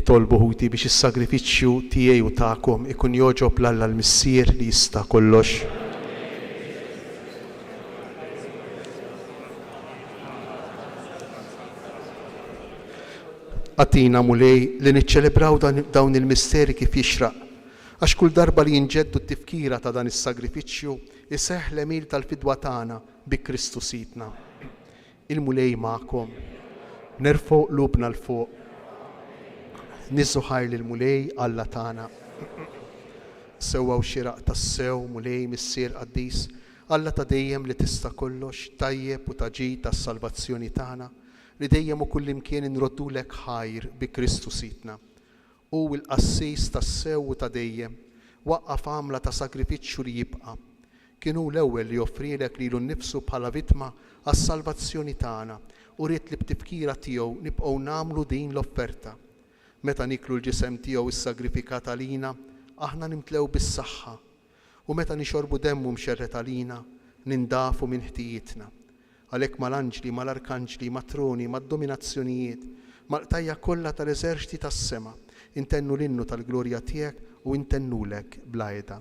Itolbu ħuti biex is-sagrifiċċju tiegħi u tagħkom ikun joġob l-Alla l-Missier li jista' kollox. Għatina mulej li niċċelebraw dawn il-misteri kif jixraq, għax kull darba li jinġeddu t-tifkira ta' dan is-sagrifiċċju iseħħ l-emil tal-fidwa tagħna bi Kristu Sidna. Il-mulej magħkom, nerfgħu qlubna l fuq. Nizzu ħajr l-mulej Alla tagħna. Sewwa u xiraq tas-sew mulej Missier Qaddis, Alla ta' dejjem li tista' kollox, tajjeb u taġid tas-salvazzjoni tagħna, li dejjem u kullimkien inroddulek ħajr bi Kristu Sidna. U l-qassis tas-sew u ta' dejjem, waqqaf għamla ta' sagrifiċċju li jibqa'. Kienu l-ewwel li joffrilek lilu nnifsu bħala vittma għas-salvazzjoni tagħna u ried li b'tifkira tiegħu nibqgħu nagħmlu din l-offerta. Meta niklu l-ġisem tiegħu is-sagrifikat għalina, aħna nimtlew bis-saħħa. U meta nixorbu demmu mxerret għalina, nindafu minn ħtijietna. Għalhekk mal-anġli, mal-arkanġli, mat-troni, mad-dominazzjonijiet, mal-qtajja kollha tal-eżerċiti tas-sema, intennu l-innu tal-glorja tiegħek u intennulek bla għeda.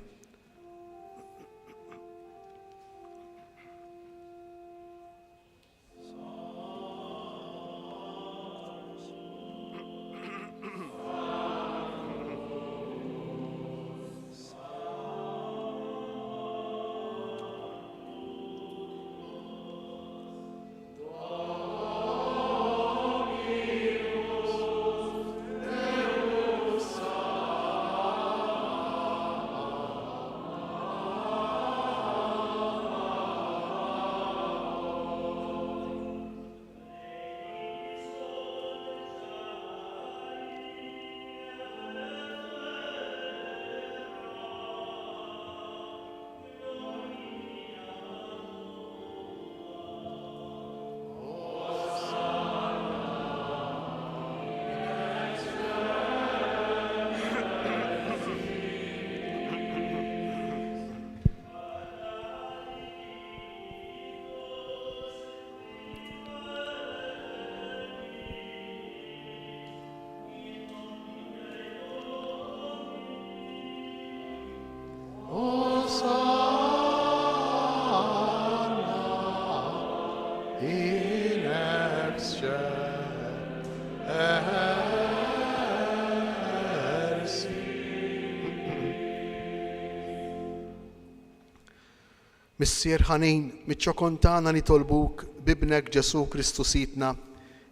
Missier ħanin, miċ-ċokontana nitolbuk bibnek Ġesu Kristu Sidna,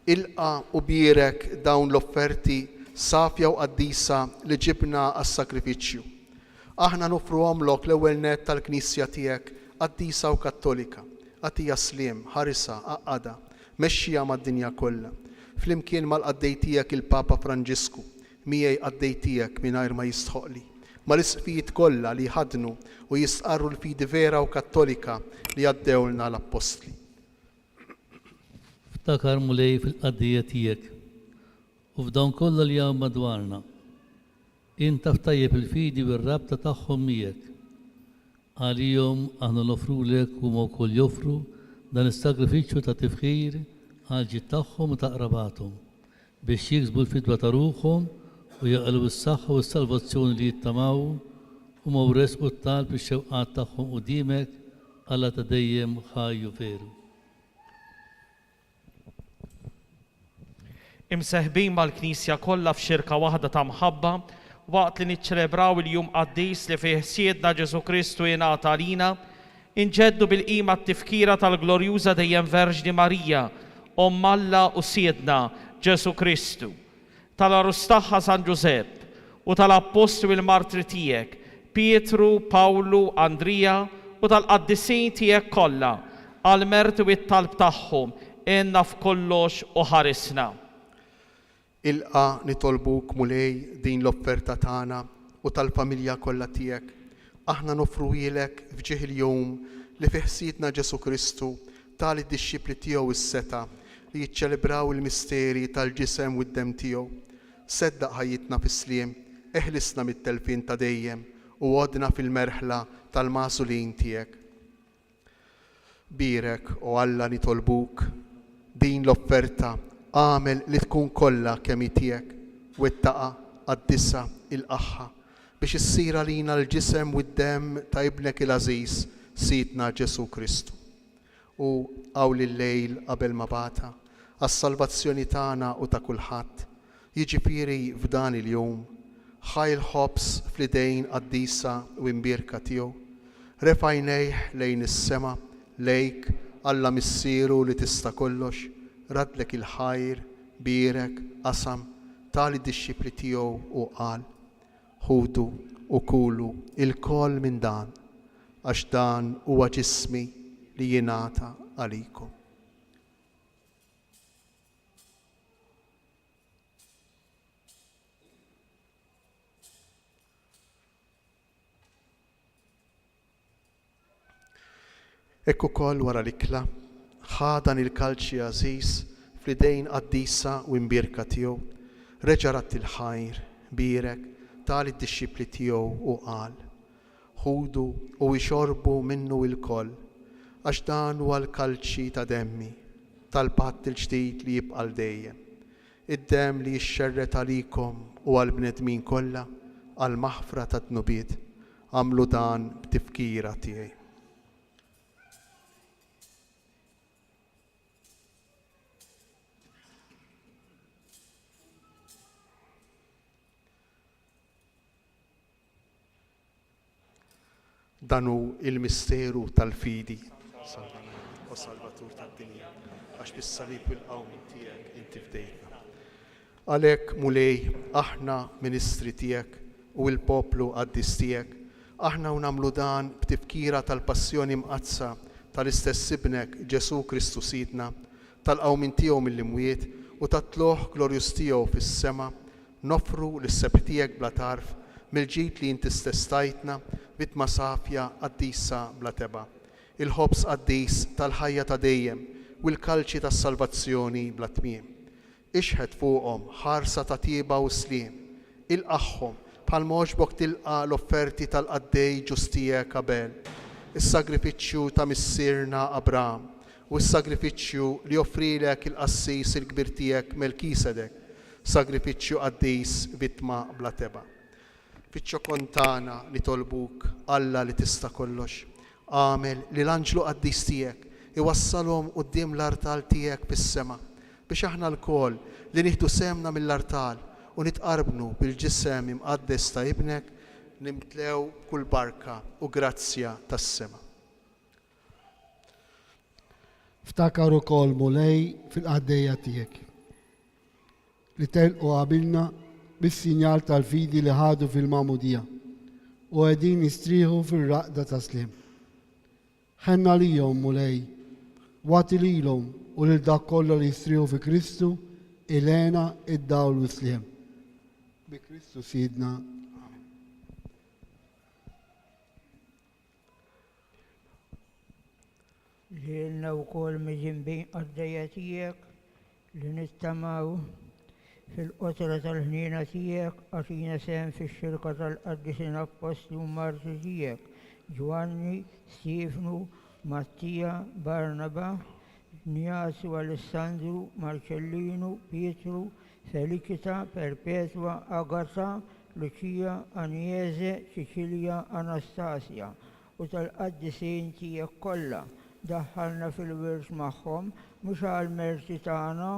ilqa u birek dawn l-offerti safja u qaddisa li ġibna għas-sakrifiċċju. Aħna nofruhomlok l-ewwel net tal-Knisja tiegħek qaddisa u kattolika, għatija sliem, ħarisa, aqada, mexxija mad-dinja kollha. Flimkien mal-qaddej tiegħek il-Papa Franġisku, miegħi qaddej tiegħek mingħajr ma jistħoqli. Mal-isqijiet kollha li ħadnu u jistqarru l-fidi vera u kattolika li għaddewlna l-Apostli. Ftakar mulej fil-qaddija tiegħek u f'dawn kollha li hawn madwarna. Inta ftajjeb il-fidi u r-rabta tagħhom miegħek. Għalihom aħna nofrulek huma wkoll joffru dan is-sagrifiċċju ta' tifħir għal ġid tagħhom u ta' qrabathom biex jiksbu l-fidwa ta' ruħhom u jaqalbu s-saħħa u s-salvazzjoni li jittamaw u ma wresqu t-talb ix-xewqat tagħhom quddiemek Alla ta' dejjem ħajju veru. Imseħbin mal-Knisja kollha f'xirka waħda ta' mħabba waqt li niċċelebraw il-jum qaddis li fih Siedna Ġesu Kristu jingħata għalina, inġeddu bil-qima t-tifkira tal-glorjuża dejjem Verġni Marija, Omm Alla u Siedna Ġesu Kristu, tal-Arustaħħa San Ġusepp u tal-Apostlu il-Martri tiegħek, Pietru, Pawlu, Andrija u tal-qaddisin tiegħek kollha, għal-mertu it-talb tagħhom, inna f'kollox u ħarisna. Ilqa nitolbuk mulej din l-offerta tagħna u tal-familja kollha tiegħek. Aħna nofru ilek fġieħ il-jum li fih Sidna Ġesu Kristu tali d-dixxipli tiegħu is-seta li jiċċelebraw il-misteri tal-ġisem u d-dem tiegħu. Seddaq ħajjitna fis-sliem, eħlisna mit-telfin ta' dejjem u għodna fil-merħla tal-magħżulin tiegħek. Birek u Alla nitolbuk din l-offerta għamel li tkun kollha kemm tiegħek u t-taqa għad-disa il-qaħħa biex issir għalina l-ġisem u d-dem ta' ibnek il-Aziz Sidna Ġesu Kristu. U għaw l-lejl qabel ma bata għas-salvazzjoni tagħna u ta' kulħadd. Jiġifieri f'dan il-jum ħajl ħobs fl-idejn qaddisa u imbierka tiegħu. Refajnejh lejn is-sema lejk Alla missieru li tista' kollox, radlek il-ħajr, birek, qasam, tali d-disċipli tiegħu u qal: ħudu u kulu il-koll minn dan, għax dan huwa ġismi li jingħata għalikom. Ekku koll wara l-ikla, ħadan il-kalċi Aziz fl-idejn qaddisa u imbierka tiegħu, reġa' ratt il-ħajr, birek, tali d-disċipli tiegħu u qal: ħudu u ixorbu minnu il-koll, għax dan huwa l-kalċi ta' demmi, tal-patt il-ġdid li jibqa' dejjem. Id-dem li jixxerret għalikom u għall-bnedmin kollha għall-maħfra ta' dnubiet, għamlu dan b'tifkira tiegħi. Danu il-misteru tal-fidi u salvatur tad-dinja, għax bis-salib il-qawm tiegħek inti fdejtna. Għalhekk mulej aħna ministri tiegħek u l-poplu qaddis tiegħek, aħna u nagħmlu dan b'tifkira tal-passjoni mqazza tal-istess ibnek Ġesu Kristu Sidna, tal-qawmin tiegħu mill-imwiet u tat-tluħ glorjuż tiegħu fis-sema, nofru lis-seb tiegħek bla tarf mill-ġid li inti stess tajtna bitma safja qaddisa bla teba, il-ħobs qaddis tal-ħajja ta' dejjem u l-kalċi tas-salvazzjoni bla tmiem. Ixħed fuqhom ħarsa ta' tieba u sliem, ilqaħħom bħal moġbok tilqa l-offerti tal-qaddej ġustijek Abel, is-sagrifiċċju ta' missierna Abraham u s-sagrifiċċju li offrilek il-qassis il-kbir tiegħek Melkisedek, sagrifiċċju qaddis bitma bla teba. Fiċ-ċokontana li tolbuk Alla li tista' kollox, għamel li l-anġlu qaddis tiegħek iwassalhom quddiem l-artal tiegħek fis-sema biex aħna l-kol li nieħdu semna mill-artal u nitqarbnu bil-ġisem imqaddes ta' ibnek nimtlew kull barka u grazzja tas-sema. Ftakar ukoll mulej fil-qaddejja tiegħek li telqu qabilna bis-sinjal tal-fidi li ħadu fil-Magħmudija u qegħdin jistrieħu fir-raqda ta' sliem. Ħenna lihom mulej, wagħti lilhom u lil dak kollha li jistrieħu fi Kristu ilena id-dawl u sliem. Bi Kristu Sidna. Lilna wkoll miġimbin qaddejja tiegħek li nittamaw fil-qotra tal-ħniena tiegħek għatina sehem fix-xirka tal-qaddisin apposti u marti tiegħek Ġwanni, Stefnu, Mattija, Barnaba, Njasu, Alessandru, Marcellinu, Pietru, Felikita, Perpetua, Agata, Lucia, Aniese, Cecilia, Anastasja u tal-qaddisin tiegħek kollha daħħalna fil-wirs magħhom mhux għall-merti tagħna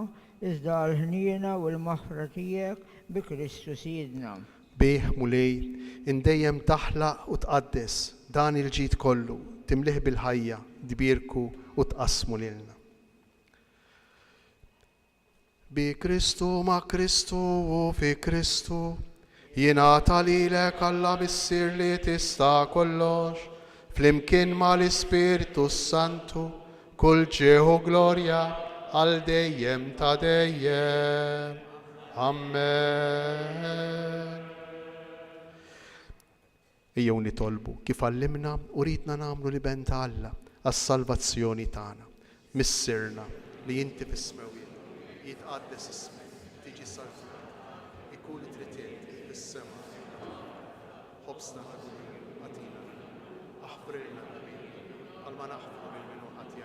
iżda għall-ħniena u l-maħfra tiegħek bi Kristu Sidna. Bih mulej indejjem taħlaq u tqaddes dan il-ġid kollu timlih bil-ħajja dbirku u tqassmu lilna. Bi Kristu ma' Kristu u fi Kristu jingħata lilek Alla missier li tista' kollox flimkien mal-Ispiritu Santu kull ġieħu glorja għal dejjem ta' dejjem. Amen. Ejjew nitolbu kif għallimna u ridna nagħmlu li ben ta' Alla għas-salvazzjoni tagħna. Missirna li inti fis-smawiet jitqaddes ismek, tiġi salvat, ikun trittiet fis-sema. Ħobsna ħatina, aħbrilna għal ma naħfu minn minnu ħadd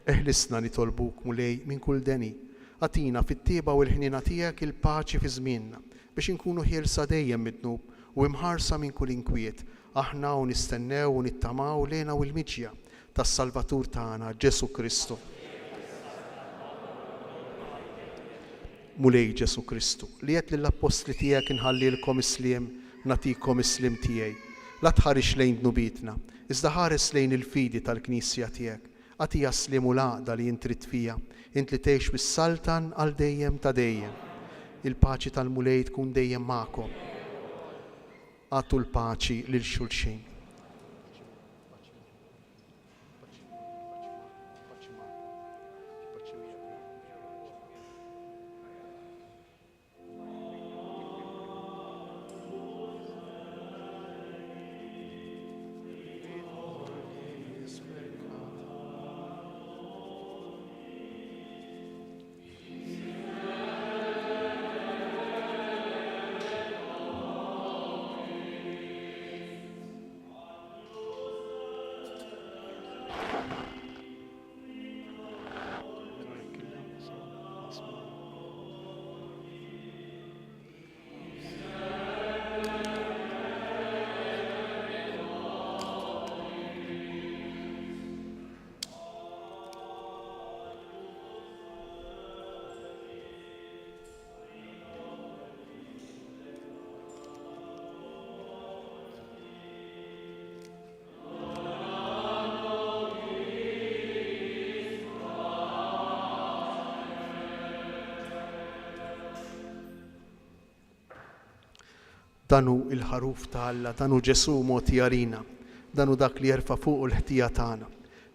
Eħlisna nitolbuk mulej minn kull deni. Atina fit-tieba u l-ħnina tiegħek il-paċi fi żmienna biex inkunu ħielsa dejjem mid-dnub u imħarsa minn kull inkwiet. Aħna u nistennew u nittamaw lejna u l-miġja tas-Salvatur tagħna Ġesu Kristu. Mulej Ġesu Kristu, li qed lill-apostli tiegħek inħallilkom isliem natikom islim tiegħi. La tħarix lejn dnubitna, iżda ħares lejn il-fidi tal-Knisja tiegħek. Għatija slim u laqda li jintrid fija, int li tgħix bis-saltan għal dejjem ta' dejjem. Il-paċi tal-mulej tkun dejjem magħkom. Għatu l-paċi lil xulxin. Danu il-ħaruf ta' Alla, danu Ġesu moti jarina, danu dak li jerfa' fuq il-ħtija tagħna.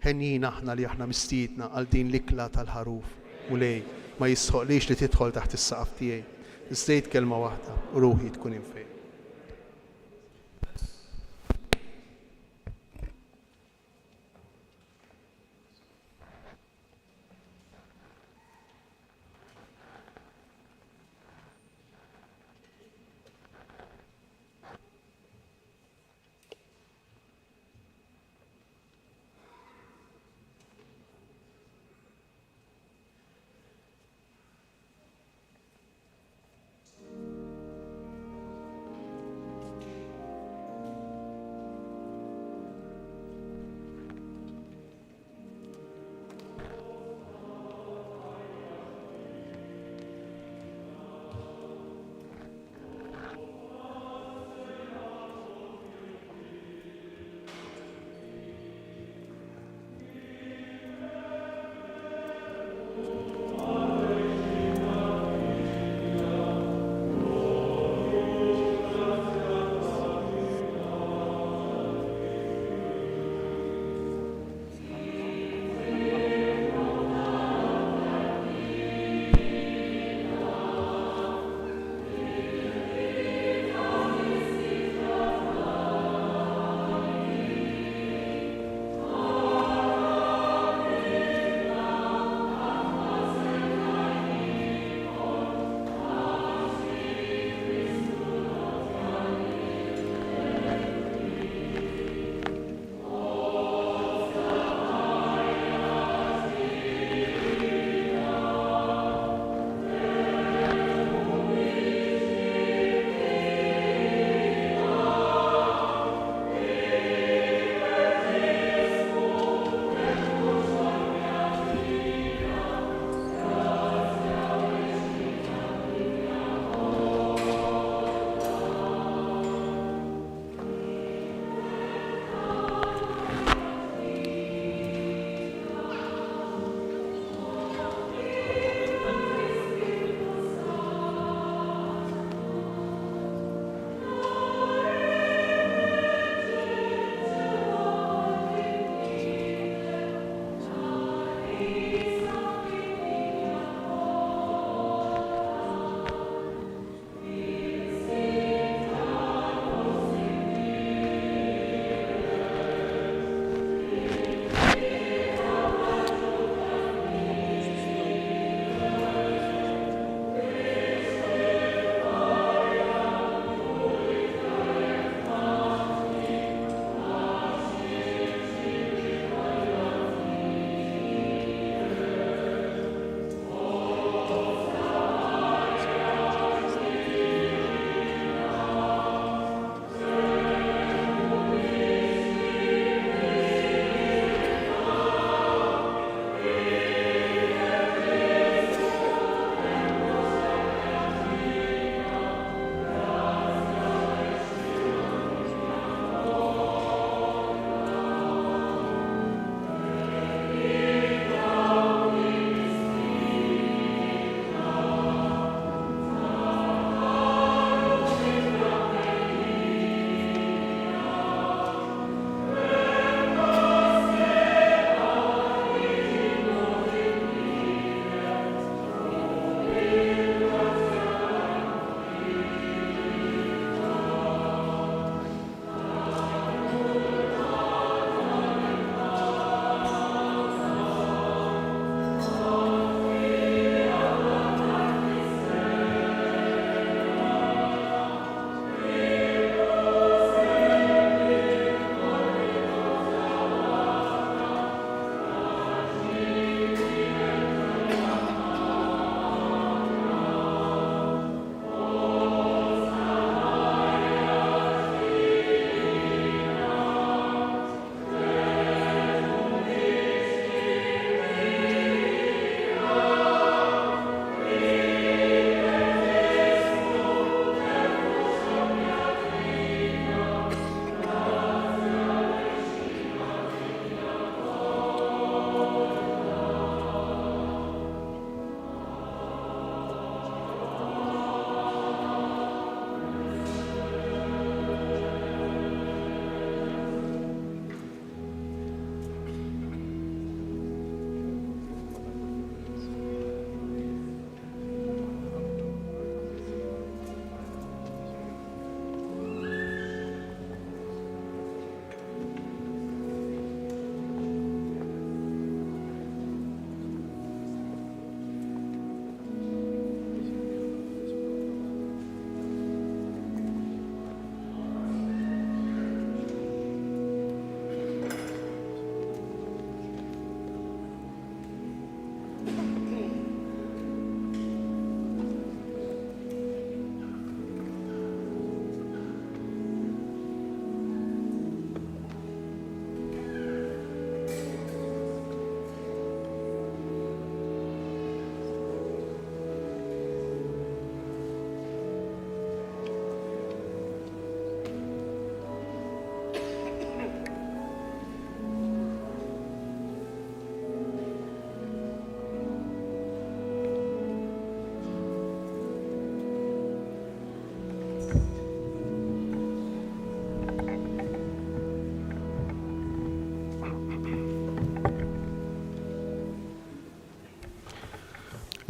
Ħenjina aħna li aħna mistiedna għal din l-ikla tal-ħaruf. Mulej, ma jisħoqlix li tidħol taħt is-saqaf tiegħi. Iżdejt kelma waħda u ruħi tkun infejn.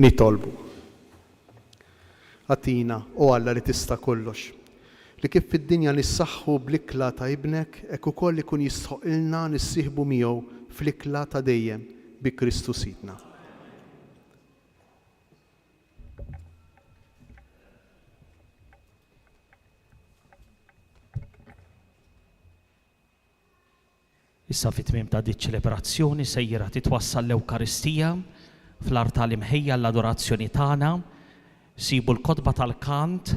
Nitolbu. Għatina u Alla li tista' kollox, li kif fid-dinja nissaħħu bl-ikla ta' ibnek, hekk ukoll ikun jistħoqilna nissieħbu miegħu fl-ikla ta' dejjem bi Kristu Sidna. Issa fit-tmiem ta' di ċelebrazzjoni sejjera titwassal l-Ewkaristija fl-art tal-imħejja l-adorazzjoni tagħna, sibu l-kotba tal-kant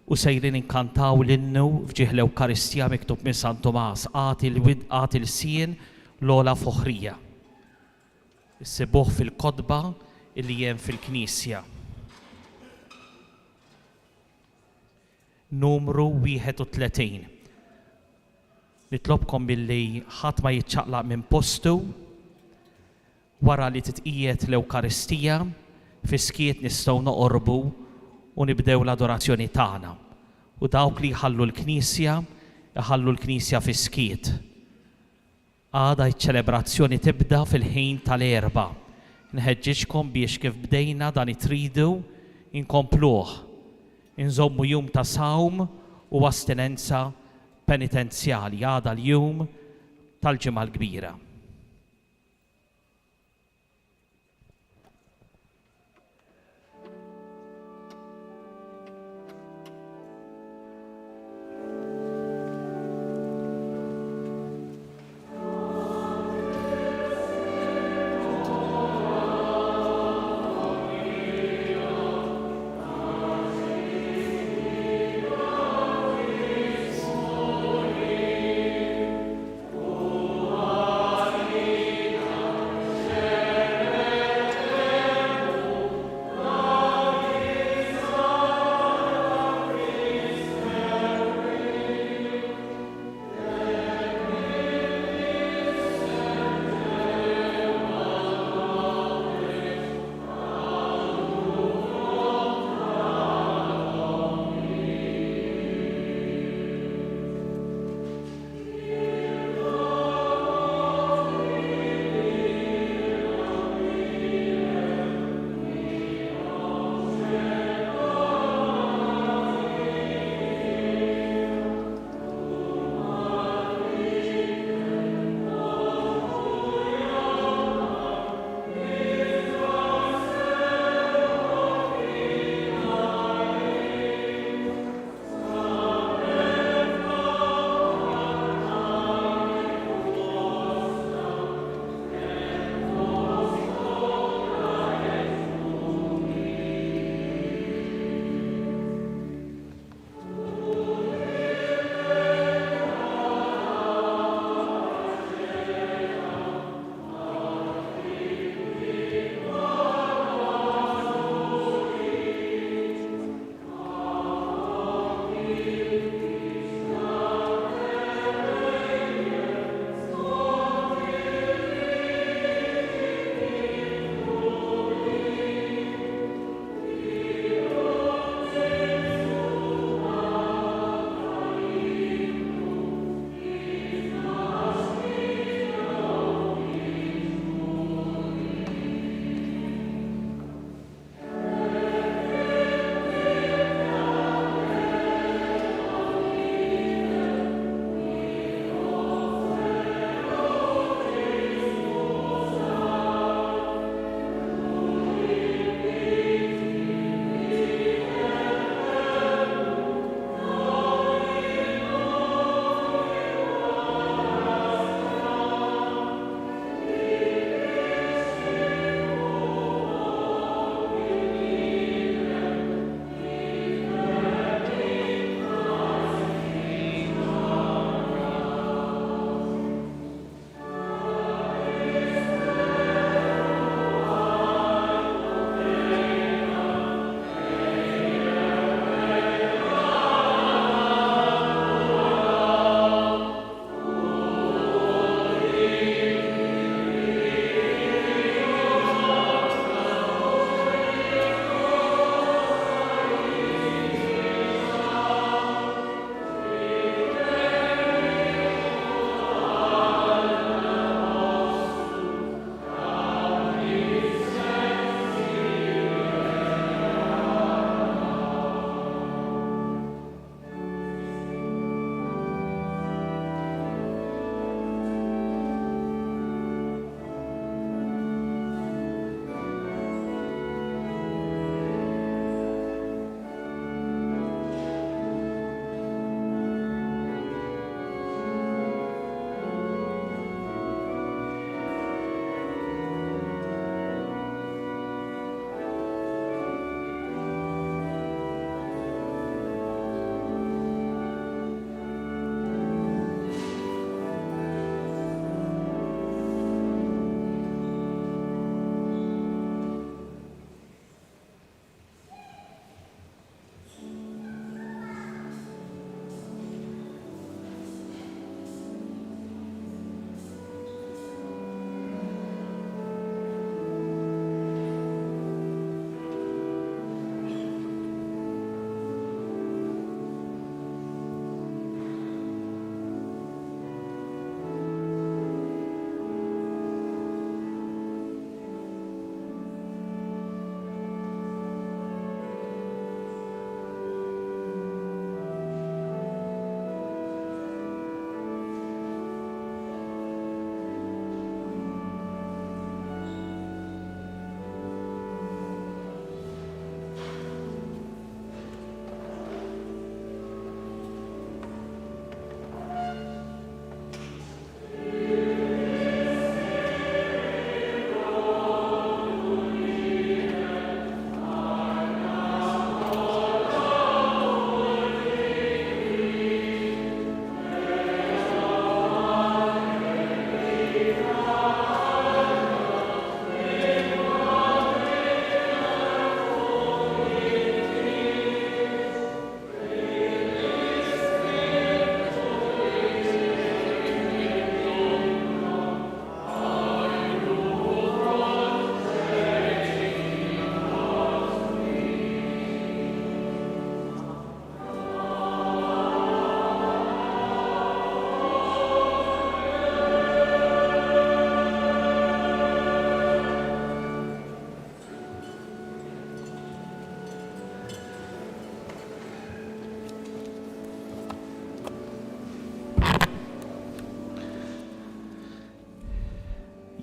u sejrin inkantaw l-innu fġieħ l-Ewkaristija miktub minn San Tomas, għati l-sien l-ola foħrija. Issibuh fil-kotba illi jem fil-Knisja. Numru 31. Nitlobkom billi ħadd ma jiċċaqlaq minn postu wara li titqiegħed l-Ewkaristija fi skiet nistgħu noqorbu u nibdew l-adorazzjoni tagħna. U dawk li jħallu l-Knisja, iħallu l-Knisja fi skiet. Għada ċ-ċelebrazzjoni tibda fil-ħin tal-erba. Nħeġġiġkom biex kif bdejna dan it-tridu inkompluh. Inżommu jum ta' sawm u astinenza penitenzjali għada l-jum tal-ġimgħa l-kbira.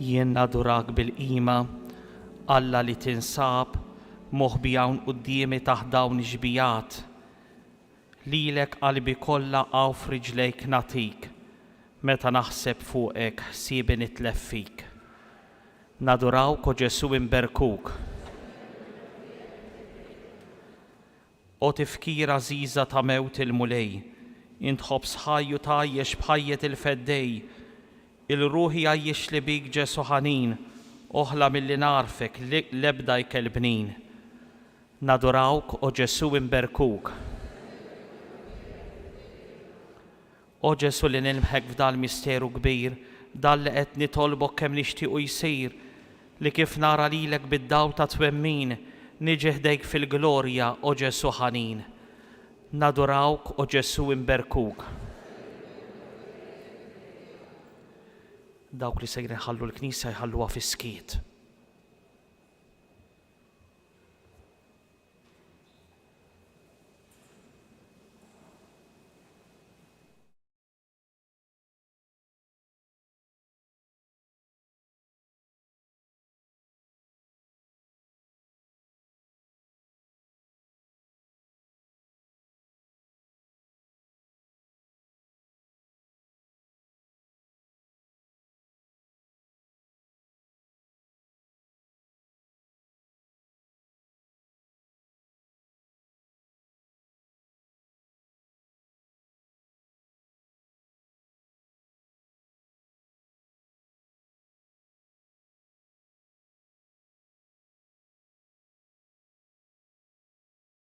Jien nadurak bil-qima, Alla li tinsab, moħbi hawn quddiemi taħt dawn ġbijat. Lilek qalbi kollha għaw f'riġlejk natik, meta naħseb fuqek ħsiebin nitlef fik. Nadurawk o Ġesu imberkuk. O tifkira żiża ta' mewt il-mulej, intħobb sħajju tajjex bħajjet il-feddej, il-ruħi għajjex li bik Ġesu ħanin, oħla mill-li narfek lebda jkelbnin. Nadurawk o Ġesu imberkuk. O Ġesu li nilmħek f'dal misteru kbir, dal li qed nitolbok kemm nixtiequ jsir, li kif nara lilek bid-dawl ta' twemmin, niġi ħdejk fil-glorja o Ġesu ħanin. Nadurawk o Ġesu imberkuk. Dawk li sejrin ħallu l-Knisja jħalluha fi skiet.